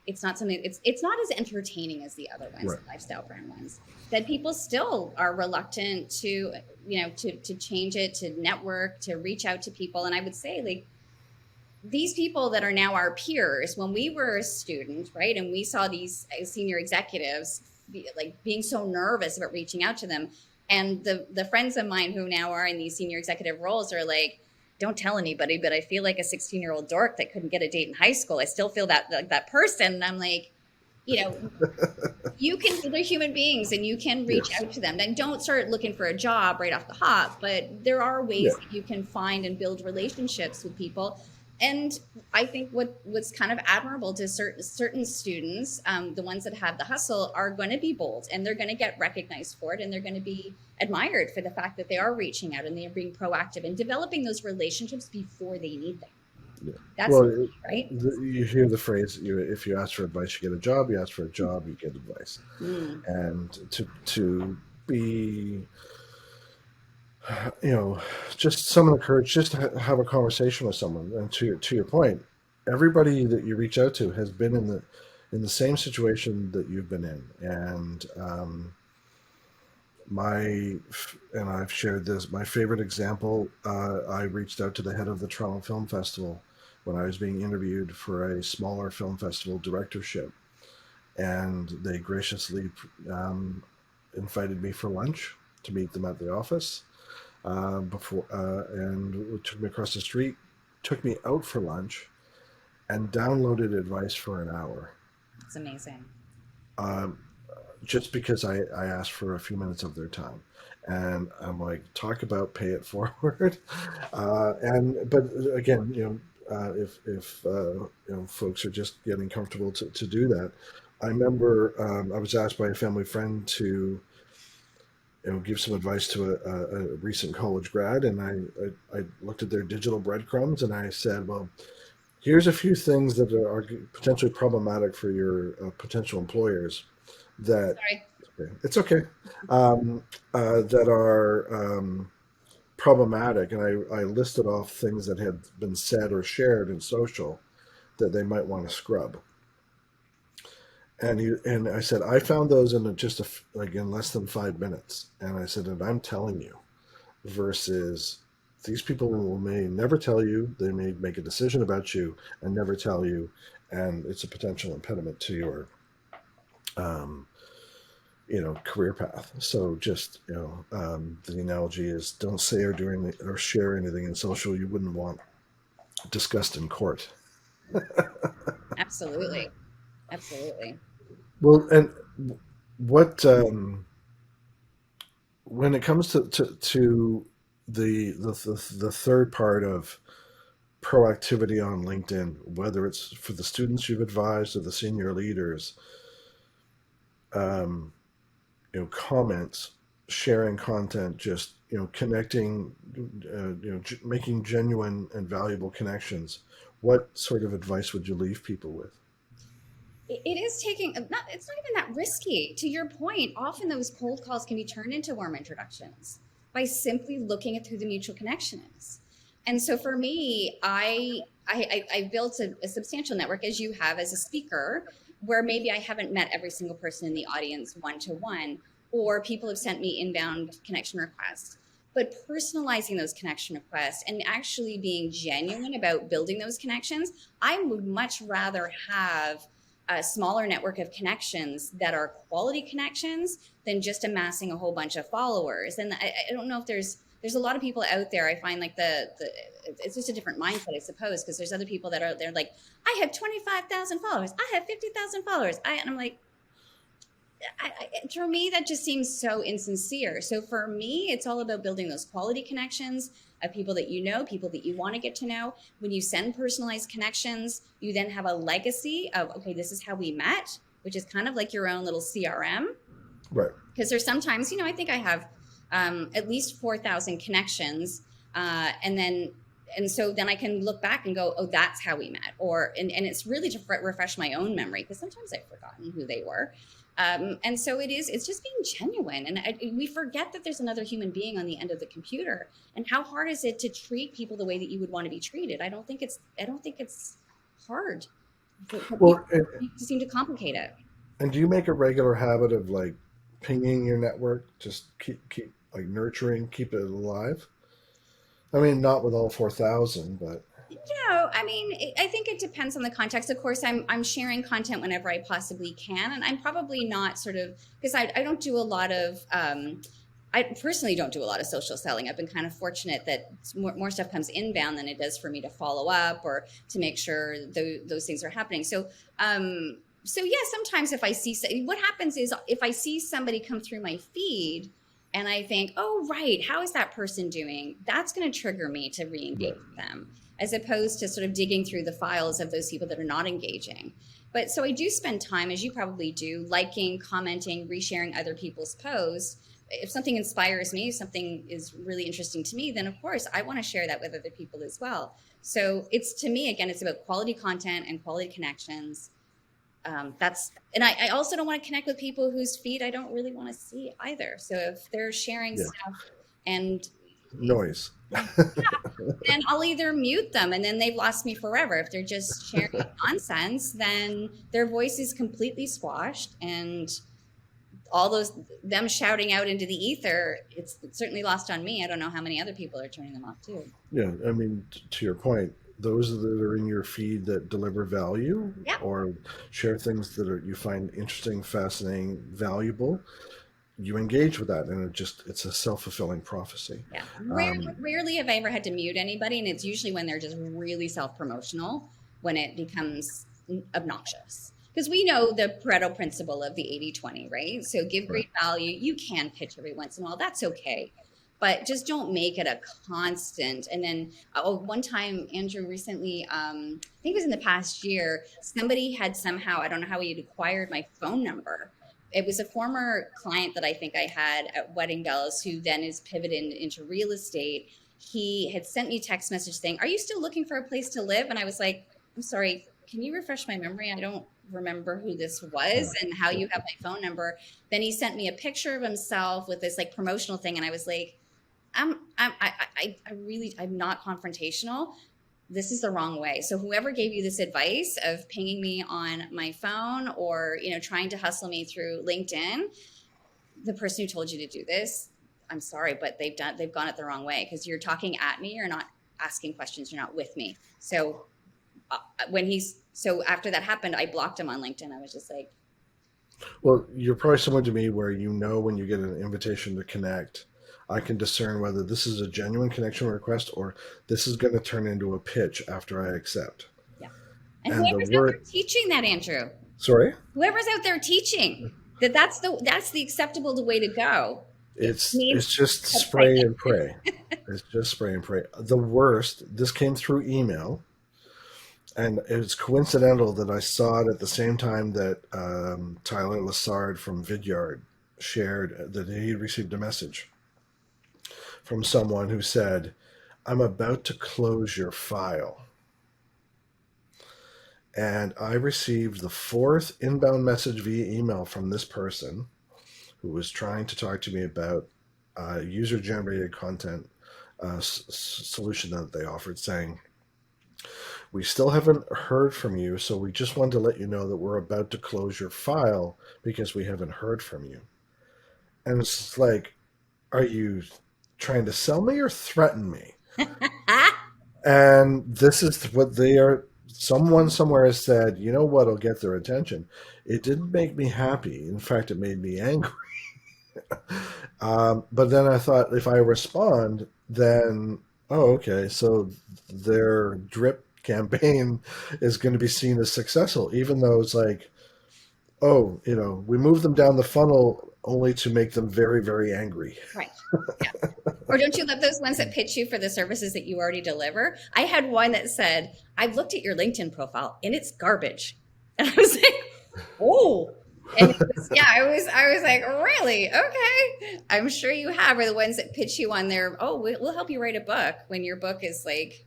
it's not something, it's not as entertaining as the other ones, Right. the lifestyle brand ones, that people still are reluctant to to change it, to network, to reach out to people. And I would say, like, these people that are now our peers, when we were a student, right, and we saw these senior executives being so nervous about reaching out to them, and the friends of mine who now are in these senior executive roles are like, don't tell anybody, but I feel like a 16-year-old dork that couldn't get a date in high school. I still feel that person. And I'm like, they're human beings and you can reach Yes. out to them. And don't start looking for a job right off the hop, but there are Yeah. ways that you can find and build relationships with people. And I think what's kind of admirable to certain students, the ones that have the hustle, are going to be bold and they're going to get recognized for it, and they're going to be admired for the fact that they are reaching out and they are being proactive and developing those relationships before they need them. Yeah. That's Well, the key, right? you hear the phrase, if you ask for advice, you get a job. You ask for a job, you get advice. Mm. And to be, just summon the courage, just to have a conversation with someone. And to your point, everybody that you reach out to has been in the same situation that you've been in. And my and I've shared this. My favorite example. I reached out to the head of the Toronto Film Festival when I was being interviewed for a smaller film festival directorship, and they graciously invited me for lunch to meet them at the office and took me across the street, took me out for lunch, and downloaded advice for an hour. It's amazing. Um, just because I asked for a few minutes of their time. And I'm like, talk about pay it forward. But again, if folks are just getting comfortable to do that, I remember I was asked by a family friend to give some advice to a recent college grad, and I looked at their digital breadcrumbs and I said, well, here's a few things that are potentially problematic for your potential employers that Sorry. it's okay. That are problematic, and I listed off things that had been said or shared in social, that they might want to scrub. And I said, I found those in like in less than 5 minutes. And I said, and I'm telling you, versus these people may never tell you, they may make a decision about you and never tell you, and it's a potential impediment to your um, career path. So just the analogy is, don't say or do anything or share anything in social you wouldn't want discussed in court. Absolutely. Absolutely. Well, and what when it comes to the third part of proactivity on LinkedIn, whether it's for the students you've advised or the senior leaders, um, comments, sharing content, just connecting, making genuine and valuable connections. What sort of advice would you leave people with? It is taking not, it's not even that risky. To your point, often those cold calls can be turned into warm introductions by simply looking at who the mutual connection is. And so for me, I built a substantial network, as you have as a speaker, where maybe I haven't met every single person in the audience one to one, or people have sent me inbound connection requests. But personalizing those connection requests and actually being genuine about building those connections, I would much rather have a smaller network of connections that are quality connections than just amassing a whole bunch of followers. And I don't know if there's a lot of people out there. I find like the it's just a different mindset, I suppose, because there's other people that are they're like, I have 25,000 followers, I have 50,000 followers, and I'm like, for me, that just seems so insincere. So for me, it's all about building those quality connections of people that you know, people that you want to get to know. When you send personalized connections, you then have a legacy of, okay, this is how we met, which is kind of like your own little CRM. Right. Because there's sometimes, I think I have at least 4,000 connections. And so then I can look back and go, oh, that's how we met. And it's really to refresh my own memory, because sometimes I've forgotten who they were. And so it's just being genuine. And we forget that there's another human being on the end of the computer. And how hard is it to treat people the way that you would want to be treated? I don't think it's hard. Well, People seem to complicate it. and do you make a regular habit of like pinging your network? Just keep like nurturing, keep it alive. I mean, not with all 4,000, but I mean, I think it depends on the context. Of course, I'm sharing content whenever I possibly can, and I'm probably not sort of, because I don't do a lot of I personally don't do a lot of social selling. I've been kind of fortunate that more stuff comes inbound than it does for me to follow up or to make sure those things are happening. So yeah, sometimes if I see, what happens is if I see somebody come through my feed and I think, oh, right, how is that person doing? That's going to trigger me to re-engage with them, as opposed to sort of digging through the files of those people that are not engaging. But so I do spend time, as you probably do, liking, commenting, resharing other people's posts. If something inspires me, if something is really interesting to me, then of course I want to share that with other people as well. So it's, to me, again, it's about quality content and quality connections. And I also don't want to connect with people whose feed I don't really want to see either. So if they're sharing stuff and noise. then I'll either mute them and then they've lost me forever. If they're just sharing nonsense, then their voice is completely squashed, and all them shouting out into the ether, it's certainly lost on me. I don't know how many other people are turning them off too. Yeah, I mean, to your point, those that are in your feed that deliver value or share things that you find interesting, fascinating, valuable, you engage with that, and it's a self-fulfilling prophecy. Yeah. Rarely have I ever had to mute anybody, and it's usually when they're just really self-promotional, when it becomes obnoxious. Because we know the Pareto principle of the 80-20, right? So give great value. You can pitch every once in a while. That's okay. But just don't make it a constant. And then, one time, Andrew, recently, I think it was in the past year, somebody had somehow, I don't know how he had acquired my phone number. It was a former client that I think I had at Wedding Bells, who then is pivoted into real estate. He had sent me a text message saying, are you still looking for a place to live? And I was like, I'm sorry, can you refresh my memory? I don't remember who this was and how you have my phone number. Then he sent me a picture of himself with this like promotional thing. And I was like, I'm not confrontational. this is the wrong way. So whoever gave you this advice of pinging me on my phone or, trying to hustle me through LinkedIn, the person who told you to do this, I'm sorry, but they've gone it the wrong way, because you're talking at me, you're not asking questions, you're not with me. So so after that happened, I blocked him on LinkedIn. I was just like, Well, you're probably someone to me where when you get an invitation to connect, I can discern whether this is a genuine connection request or this is going to turn into a pitch after I accept. yeah. And And the whoever's out there word, teaching that, Andrew, sorry, whoever's out there teaching that's the acceptable way to go. It it's needs just to pray. spray and pray. It's just spray and pray. The worst, this came through email. And it's coincidental that I saw it at the same time that Tyler Lassard from Vidyard shared that he received a message from someone who said, "I'm about to close your file." And I received the fourth inbound message via email from this person who was trying to talk to me about a user-generated content solution that they offered, saying, "We still haven't heard from you, so we just wanted to let you know that we're about to close your file because we haven't heard from you." And it's like, are you trying to sell me or threaten me? And this is what they are. Someone somewhere has said, you know what'll get their attention? It didn't make me happy. In fact, it made me angry. But then I thought, if I respond, then, oh, okay, so their drip campaign is going to be seen as successful, even though it's like, oh, we move them down the funnel only to make them very, very angry. Right. Yeah. Or don't you love those ones that pitch you for the services that you already deliver? I had one that said, "I've looked at your LinkedIn profile and it's garbage." And I was like, oh. And I was like, really? Okay. I'm sure you have. Or the ones that pitch you on their, "Oh, we'll help you write a book," when your book is like,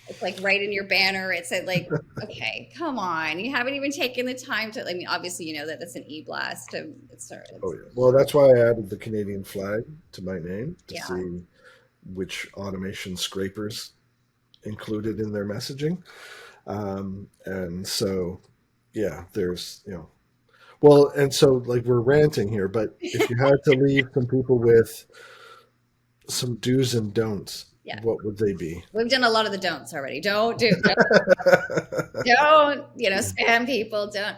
it's like right in your banner. It said like, okay, come on. You haven't even taken the time to, I mean, obviously, that that's an e-blast. Oh, yeah. Well, that's why I added the Canadian flag to my name to Yeah. see which automation scrapers included in their messaging. And so, yeah, there's, well, and so like we're ranting here, but if you had to leave some people with some do's and don'ts, Yeah. what would they be? We've done a lot of the don'ts already. Don't spam people. Don't.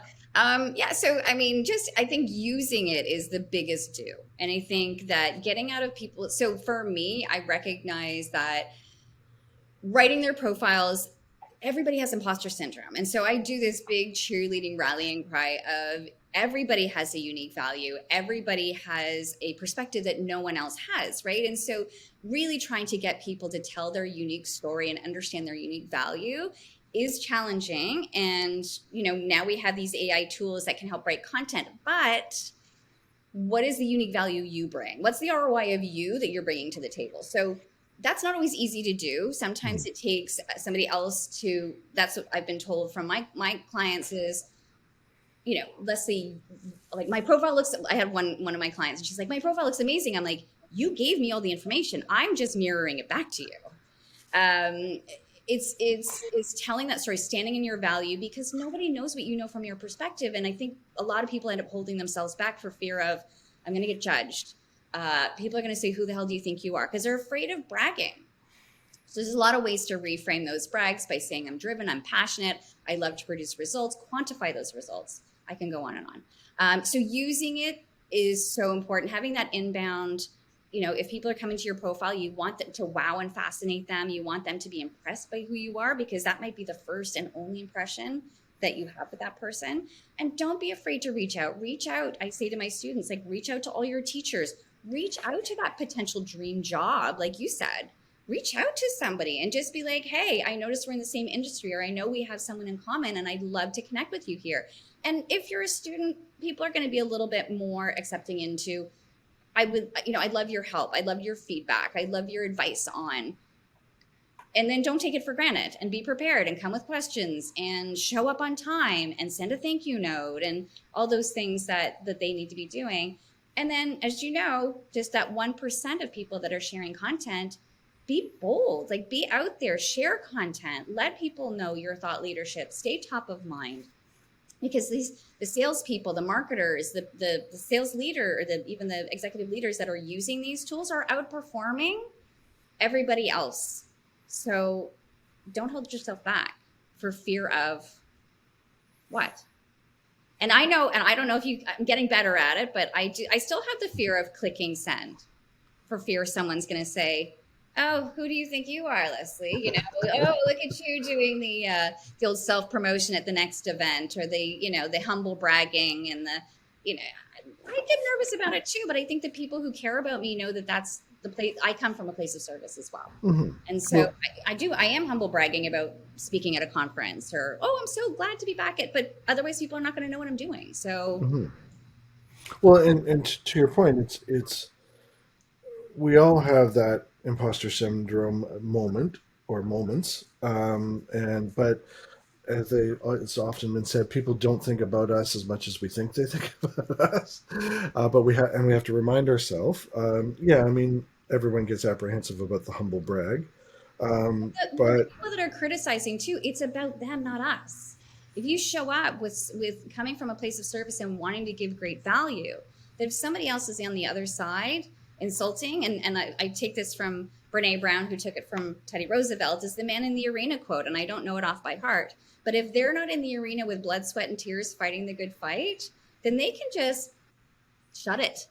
Yeah. So, I mean, I think using it is the biggest do. And I think that getting out of people. So for me, I recognize that writing their profiles, everybody has imposter syndrome. And so I do this big cheerleading rallying cry of, everybody has a unique value. Everybody has a perspective that no one else has, right? And so really trying to get people to tell their unique story and understand their unique value is challenging. And, now we have these AI tools that can help write content, but what is the unique value you bring? What's the ROI of you that you're bringing to the table? So that's not always easy to do. Sometimes it takes somebody else to, that's what I've been told from my clients is, let's say like my profile looks, I had one of my clients and she's like, "My profile looks amazing." I'm like, "You gave me all the information. I'm just mirroring it back to you." It's telling that story, standing in your value, because nobody knows what you know from your perspective. And I think a lot of people end up holding themselves back for fear of, I'm going to get judged. People are going to say, "Who the hell do you think you are?" Because they're afraid of bragging. So there's a lot of ways to reframe those brags by saying, "I'm driven, I'm passionate, I love to produce results," quantify those results. I can go on and on. So using it is so important. Having that inbound, if people are coming to your profile, you want them to wow and fascinate them. You want them to be impressed by who you are, because that might be the first and only impression that you have with that person. And don't be afraid to reach out. Reach out. I say to my students, like, reach out to all your teachers. Reach out to that potential dream job, like you said. Reach out to somebody and just be like, "Hey, I noticed we're in the same industry," or "I know we have someone in common and I'd love to connect with you here." And if you're a student, people are going to be a little bit more accepting into, I'd love your help. I'd love your feedback. I'd love your advice on. And then don't take it for granted, and be prepared and come with questions and show up on time and send a thank you note and all those things that they need to be doing. And then, as you know, just that 1% of people that are sharing content, be bold, like be out there, share content, let people know your thought leadership, stay top of mind. Because the salespeople, the marketers, the sales leader, or even the executive leaders that are using these tools are outperforming everybody else. So don't hold yourself back for fear of what. And I know, and I don't know if I'm getting better at it, but I still have the fear of clicking send for fear someone's going to say, oh, who do you think you are, Leslie? You know, oh, look at you doing the old self-promotion at the next event, or the humble bragging and I get nervous about it too, but I think the people who care about me know that that's the place. I come from a place of service as well. Mm-hmm. And so I am humble bragging about speaking at a conference, or, oh, I'm so glad to be back but otherwise people are not going to know what I'm doing. So, well, and to your point, it's, we all have that imposter syndrome moment or moments. But as it's often been said, people don't think about us as much as we think they think about us. But we have to remind ourselves. Everyone gets apprehensive about the humble brag. the But people that are criticizing too, it's about them, not us. If you show up with coming from a place of service and wanting to give great value, that if somebody else is on the other side insulting, and I take this from Brene Brown, who took it from Teddy Roosevelt, is the man in the arena quote, and I don't know it off by heart. But if they're not in the arena with blood, sweat, and tears fighting the good fight, then they can just shut it.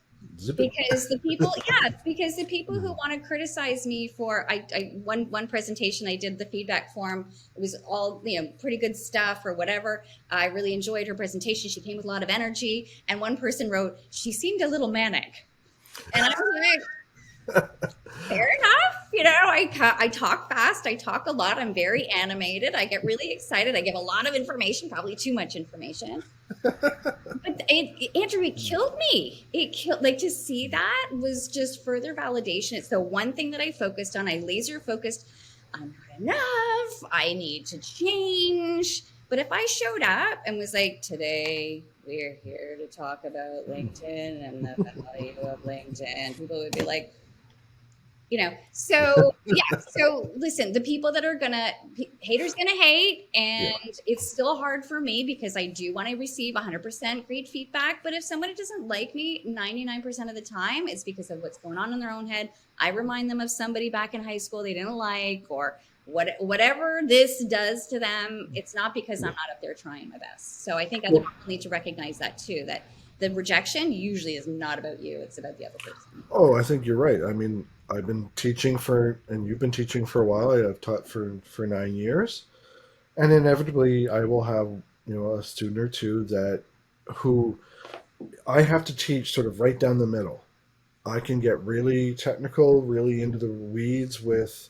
Because the people who want to criticize me for one presentation I did, the feedback form, it was all pretty good stuff or whatever. I really enjoyed her presentation. She came with a lot of energy, and one person wrote, she seemed a little manic, and I was like, fair enough. I talk fast. I talk a lot. I'm very animated. I get really excited. I give a lot of information, probably too much information. But Andrew, it killed me. To see that was just further validation. It's the one thing that I focused on. I laser focused. I'm not enough. I need to change. But if I showed up and was like, today we're here to talk about LinkedIn and the value of LinkedIn, people would be like, so listen, the people that are haters gonna hate, and it's still hard for me because I do want to receive 100% great feedback. But if somebody doesn't like me 99% of the time, it's because of what's going on in their own head. I remind them of somebody back in high school they didn't like, or whatever this does to them. It's not because I'm not up there trying my best. So I think other people need to recognize that too, that the rejection usually is not about you, it's about the other person. Oh, I think you're right. I mean, I've been teaching and you've been teaching for a while. I've taught for 9 years, and inevitably I will have, a student or two who I have to teach sort of right down the middle. I can get really technical, really into the weeds with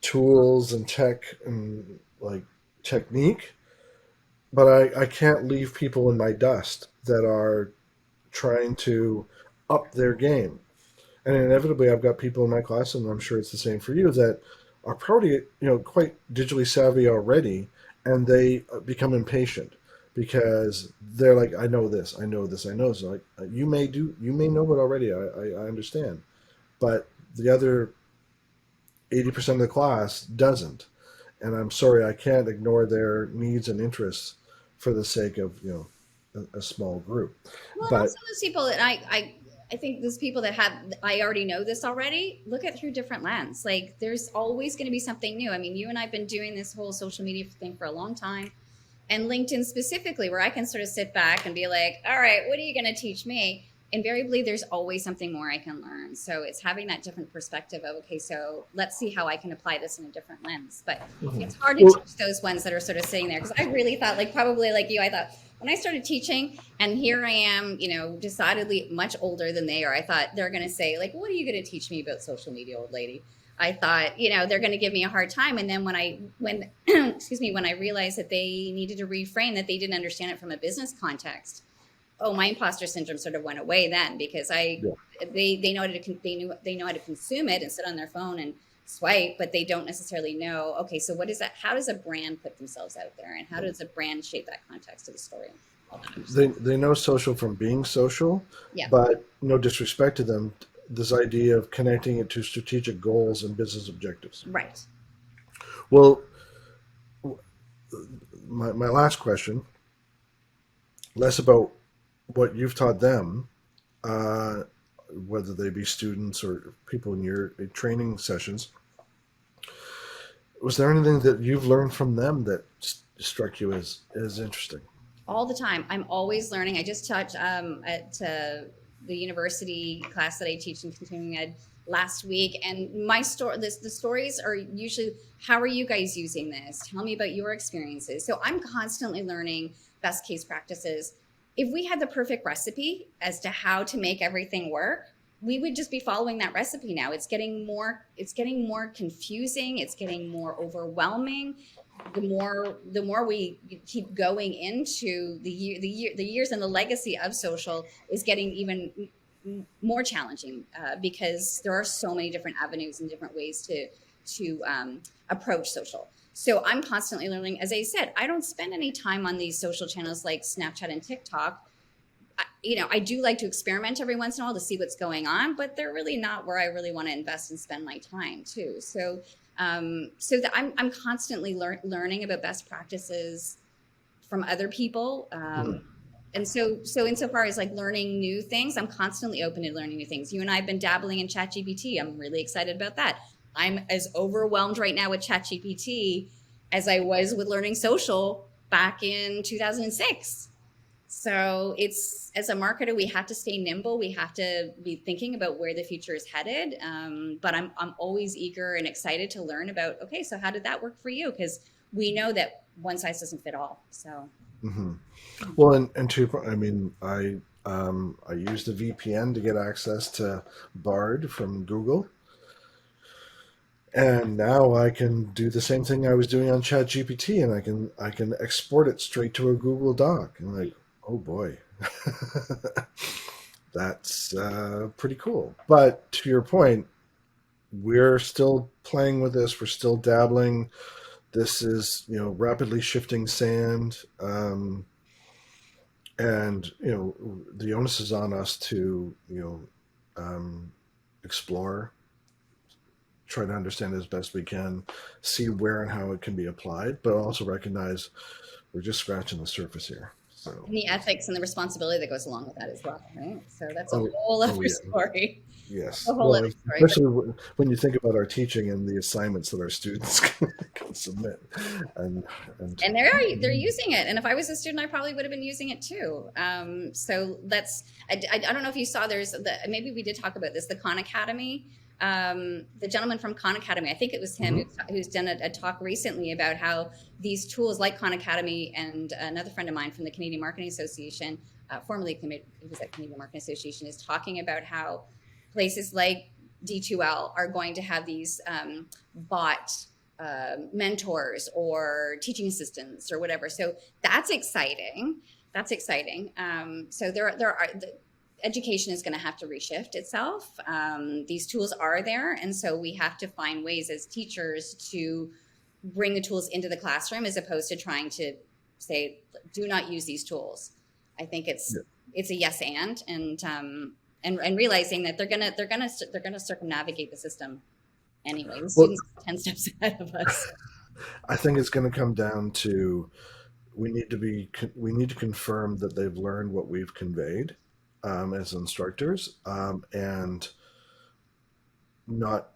tools and tech and like technique, but I can't leave people in my dust that are trying to up their game. And inevitably, I've got people in my class, and I'm sure it's the same for you, that are probably quite digitally savvy already, and they become impatient because they're like, I know this. So like, you may know it already. I understand, but the other 80% of the class doesn't, and I'm sorry, I can't ignore their needs and interests for the sake of a small group. Well, But also those people that I think those people that I already know this already, look at through different lens. Like there's always going to be something new. I mean, you and I've been doing this whole social media thing for a long time, and LinkedIn specifically, where I can sort of sit back and be like, all right, what are you going to teach me? Invariably, there's always something more I can learn. So it's having that different perspective of, okay, so let's see how I can apply this in a different lens. But it's hard to teach those ones that are sort of sitting there, because I really thought, probably like you, I thought when I started teaching, and here I am, decidedly much older than they are, I thought they're going to say, like, what are you going to teach me about social media, old lady? I thought, they're going to give me a hard time. And then when I realized that they needed to reframe, that they didn't understand it from a business context, my imposter syndrome sort of went away then, because they know how to consume it and sit on their phone and swipe, but they don't necessarily know, okay, so what is that? How does a brand put themselves out there, and how does a brand shape that context of the story? They know social from being social, but no disrespect to them, this idea of connecting it to strategic goals and business objectives. Right. Well, my last question, less about what you've taught them, uh, whether they be students or people in your training sessions. Was there anything that you've learned from them that struck you as interesting? All the time. I'm always learning. I just taught at the university class that I teach in continuing ed last week, and my story, the stories are usually, how are you guys using this? Tell me about your experiences. So I'm constantly learning best case practices. If we had the perfect recipe as to how to make everything work, we would just be following that recipe now. It's getting more confusing, it's getting more overwhelming. The more we keep going into the years, and the legacy of social is getting even more challenging because there are so many different avenues and different ways to approach social. So I'm constantly learning. As I said, I don't spend any time on these social channels like Snapchat and TikTok. I do like to experiment every once in a while to see what's going on, but they're really not where I really want to invest and spend my time too. So, I'm constantly learning about best practices from other people. And so insofar as like learning new things, I'm constantly open to learning new things. You and I have been dabbling in ChatGPT. I'm really excited about that. I'm as overwhelmed right now with ChatGPT as I was with learning social back in 2006. So it's, as a marketer, we have to stay nimble. We have to be thinking about where the future is headed. But I'm always eager and excited to learn about, okay, so how did that work for you? Because we know that one size doesn't fit all. So. Mm-hmm. Well, and to, I mean, I used a VPN to get access to Bard from Google, and now I can do the same thing I was doing on ChatGPT, and I can export it straight to a Google Doc. And like, oh boy, that's pretty cool. But to your point, we're still playing with this. We're still dabbling. This is, rapidly shifting sand. And the onus is on us to explore, try to understand as best we can, see where and how it can be applied, but also recognize we're just scratching the surface here. So, and the ethics and the responsibility that goes along with that as well, right? So that's a oh, whole other yeah. story. Yes. A whole Well, other story. especially when you think about our teaching and the assignments that our students can submit, and They're using it, and if I was a student, I probably would have been using it too. So that's, I don't know if you saw, maybe we did talk about this, the Khan Academy. The gentleman from Khan Academy, I think it was him, who's done a talk recently about how these tools like Khan Academy, and another friend of mine from the Canadian Marketing Association, formerly he was at Canadian Marketing Association, is talking about how places like D2L are going to have these bot mentors or teaching assistants or whatever. So that's exciting. That's exciting. So there are education is going to have to reshift itself. These tools are there, and so we have to find ways as teachers to bring the tools into the classroom, as opposed to trying to say, do not use these tools. I think it's a yes and realizing that they're gonna circumnavigate the system anyway. The students are 10 steps ahead of us. I think it's going to come down to we need to confirm that they've learned what we've conveyed as instructors, and not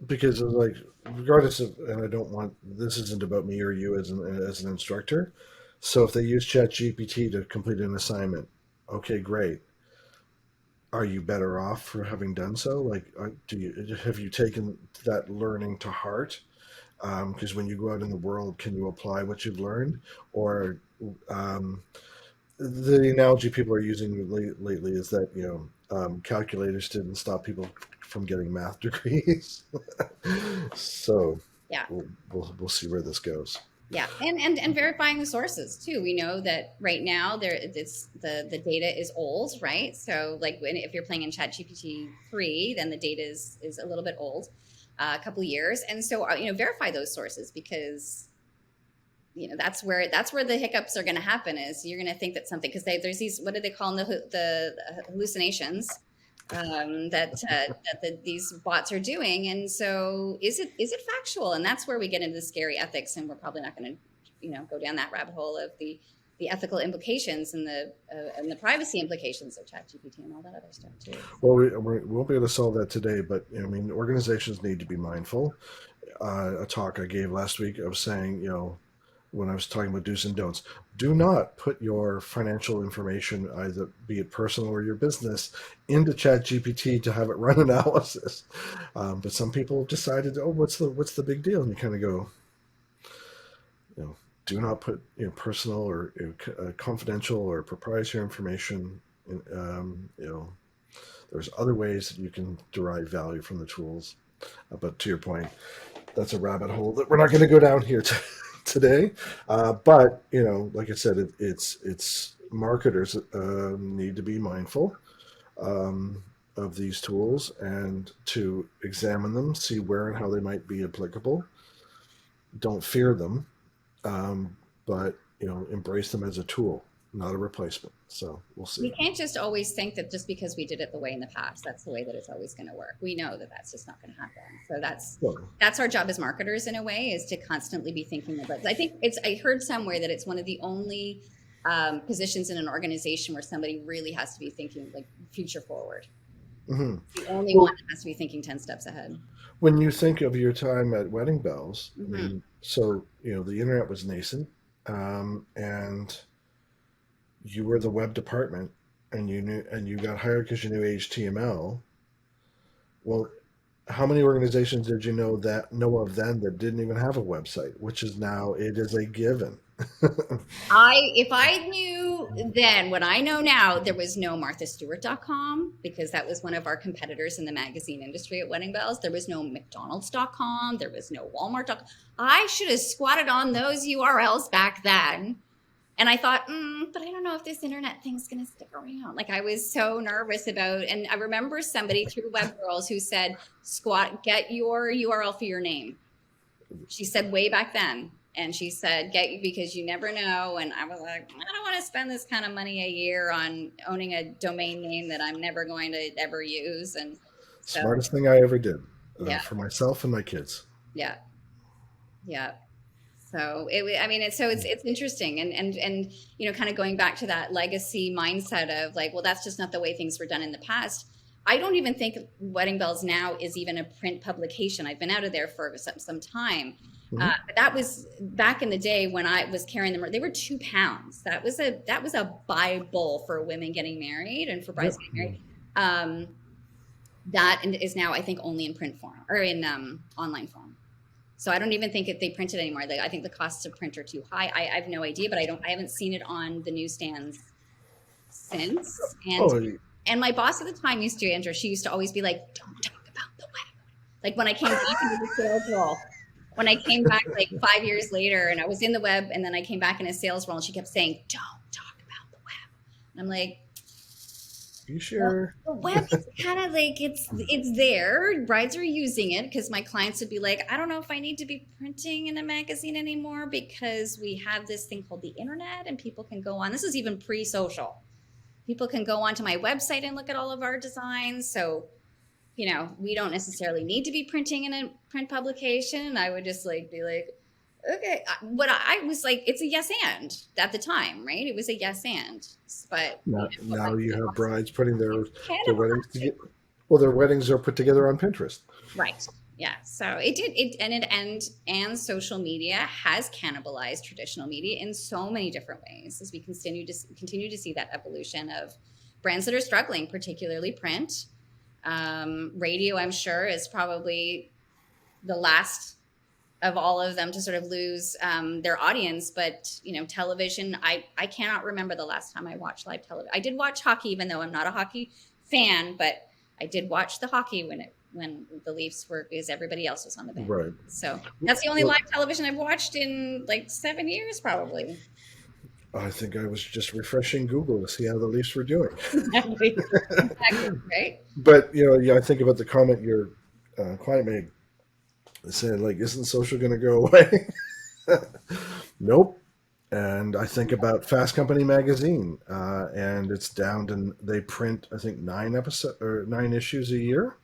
because of, like, regardless of, and I don't want, this isn't about me or you as an instructor. So if they use ChatGPT to complete an assignment, okay, great. Are you better off for having done so? Like, have you taken that learning to heart? Because when you go out in the world, can you apply what you've learned? Or the analogy people are using lately is that calculators didn't stop people from getting math degrees. So Yeah. we'll see where this goes. Yeah, and verifying the sources too. We know that right now the data is old, right? So like if you're playing in ChatGPT 3, then the data is a little bit old, a couple of years, and so verify those sources, because that's where the hiccups are going to happen. Is you're going to think that something, because there's these, what do they call them, the hallucinations. these bots are doing. And so is it factual? And that's where we get into the scary ethics, and we're probably not going to go down that rabbit hole of the ethical implications and the privacy implications of ChatGPT and all that other stuff too. Well, we won't be able to solve that today, but I mean, organizations need to be mindful. A talk I gave last week, I was saying, when I was talking about do's and don'ts, do not put your financial information, either be it personal or your business, into ChatGPT to have it run analysis. But some people decided, oh, what's the big deal? And you kind of go, do not put personal or confidential or proprietary information. There's other ways that you can derive value from the tools. But to your point, that's a rabbit hole that we're not going to go down here today. But like I said, it's marketers need to be mindful of these tools and to examine them, see where and how they might be applicable. Don't fear them, but embrace them as a tool, not a replacement. So we'll see. We can't just always think that just because we did it the way in the past, that's the way that it's always going to work. We know that that's just not going to happen. So that's our job as marketers in a way, is to constantly be thinking about. I think I heard somewhere that it's one of the only positions in an organization where somebody really has to be thinking like future forward. Mm-hmm. The only one that has to be thinking 10 steps ahead. When you think of your time at Wedding Bells, Mm-hmm. I mean, so the internet was nascent, and you were the web department, and you got hired because you knew HTML. Well, how many organizations did you know of then that didn't even have a website, which is now it is a given. If I knew then what I know now, there was no MarthaStewart.com, because that was one of our competitors in the magazine industry at Wedding Bells. There was no McDonald's.com. There was no Walmart.com. I should have squatted on those URLs back then. And I thought, but I don't know if this internet thing's going to stick around. Like, I was so nervous and I remember somebody through Web Girls who said, get your URL for your name. She said way back then. And she said, because you never know. And I was like, I don't want to spend this kind of money a year on owning a domain name that I'm never going to ever use. And so, smartest thing I ever did for myself and my kids. Yeah. Yeah. So it's interesting. And kind of going back to that legacy mindset of like, well, that's just not the way things were done in the past. I don't even think Wedding Bells now is even a print publication. I've been out of there for some time. Mm-hmm. But that was back in the day when I was carrying them. They were £2. That was a Bible for women getting married and for brides getting married. That is now, I think, only in print form or in online form. So I don't even think they print it anymore. I think the costs of print are too high. I have no idea, but I haven't seen it on the newsstands since. And my boss at the time she used to always be like, don't talk about the web. Like when I came back into the sales role. When I came back like 5 years later and I was in the web and then I came back in a sales role and she kept saying, don't talk about the web. And I'm like, you sure? The web is kind of like, it's there. Brides are using it because my clients would be like, I don't know if I need to be printing in a magazine anymore because we have this thing called the internet and people can go on. This is even pre-social. People can go onto my website and look at all of our designs. So we don't necessarily need to be printing in a print publication. I would just be like, okay. What I was like, it's a yes and at the time, right? It was a yes and. But now you have brides putting their weddings together. Well, their weddings are put together on Pinterest. Right. Yeah. So and social media has cannibalized traditional media in so many different ways as we continue to see that evolution of brands that are struggling, particularly print. Radio, I'm sure, is probably the last of all of them to sort of lose their audience. But, television, I cannot remember the last time I watched live television. I did watch hockey, even though I'm not a hockey fan, but I did watch the hockey when the Leafs were, because everybody else was on the bench. Right. So that's the only live television I've watched in like 7 years, probably. I think I was just refreshing Google to see how the Leafs were doing. Exactly, right? But, I think about the comment your client made. It said, isn't social going to go away? Nope. And I think about Fast Company magazine, and it's down to, they print, I think, 9 issues a year,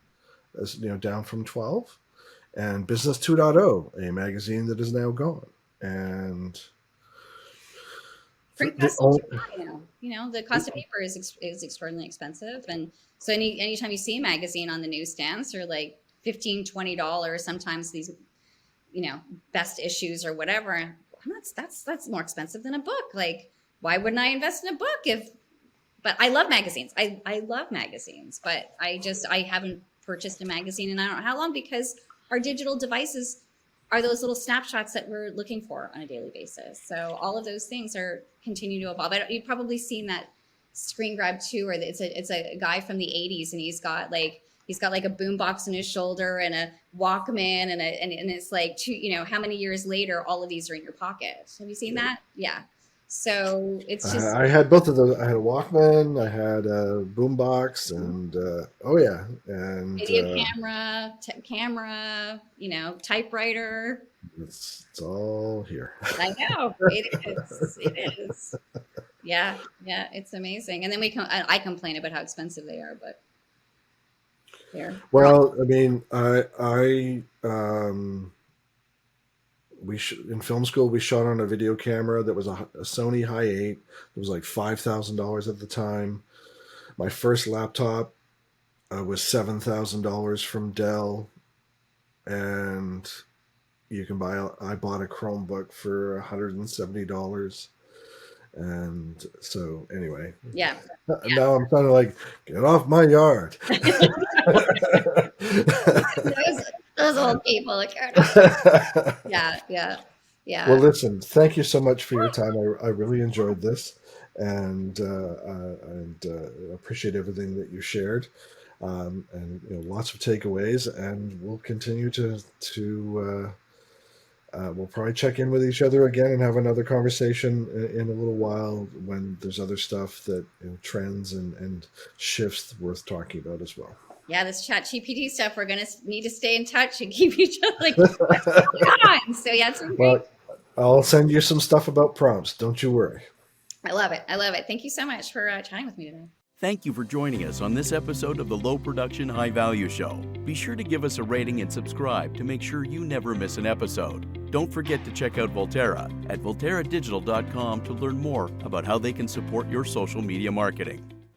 as down from 12. And Business 2.0, a magazine that is now gone. And Print the costs only, too high now. The cost of paper is extraordinarily expensive, and so anytime you see a magazine on the newsstands, they're like $15-$20. Sometimes these, best issues or whatever. That's more expensive than a book. Like, why wouldn't I invest in a book if? But I love magazines. I love magazines, but I haven't purchased a magazine in I don't know how long, because our digital devices are those little snapshots that we're looking for on a daily basis. So all of those things are continue to evolve. You've probably seen that screen grab too, where it's a guy from the 80s, and he's got like a boombox on his shoulder and a Walkman, and it's like, how many years later all of these are in your pocket. Have you seen that? Yeah. So it's just, I had both of those. I had a Walkman, I had a boombox, and oh yeah, and video camera, typewriter. it's all here. I know it is. It is. Yeah, it's amazing. And then I complain about how expensive they are, but well, I mean, in film school we shot on a video camera that was a Sony Hi8. It was like $5,000 at the time. My first laptop was $7,000 from Dell, and I bought a Chromebook for $170. And so anyway, yeah. Now I'm kind of like, get off my yard. those old people. Yeah. Well, listen, thank you so much for your time. I really enjoyed this, and appreciate everything that you shared, and lots of takeaways. And we'll continue to we'll probably check in with each other again and have another conversation in a little while when there's other stuff that trends and shifts worth talking about as well. Yeah, this ChatGPT stuff, we're going to need to stay in touch and keep each other like, what's going on? So yeah, it's great. Well, I'll send you some stuff about prompts. Don't you worry. I love it. Thank you so much for chatting with me today. Thank you for joining us on this episode of the Low Production High Value Show. Be sure to give us a rating and subscribe to make sure you never miss an episode. Don't forget to check out Volterra at volterradigital.com to learn more about how they can support your social media marketing.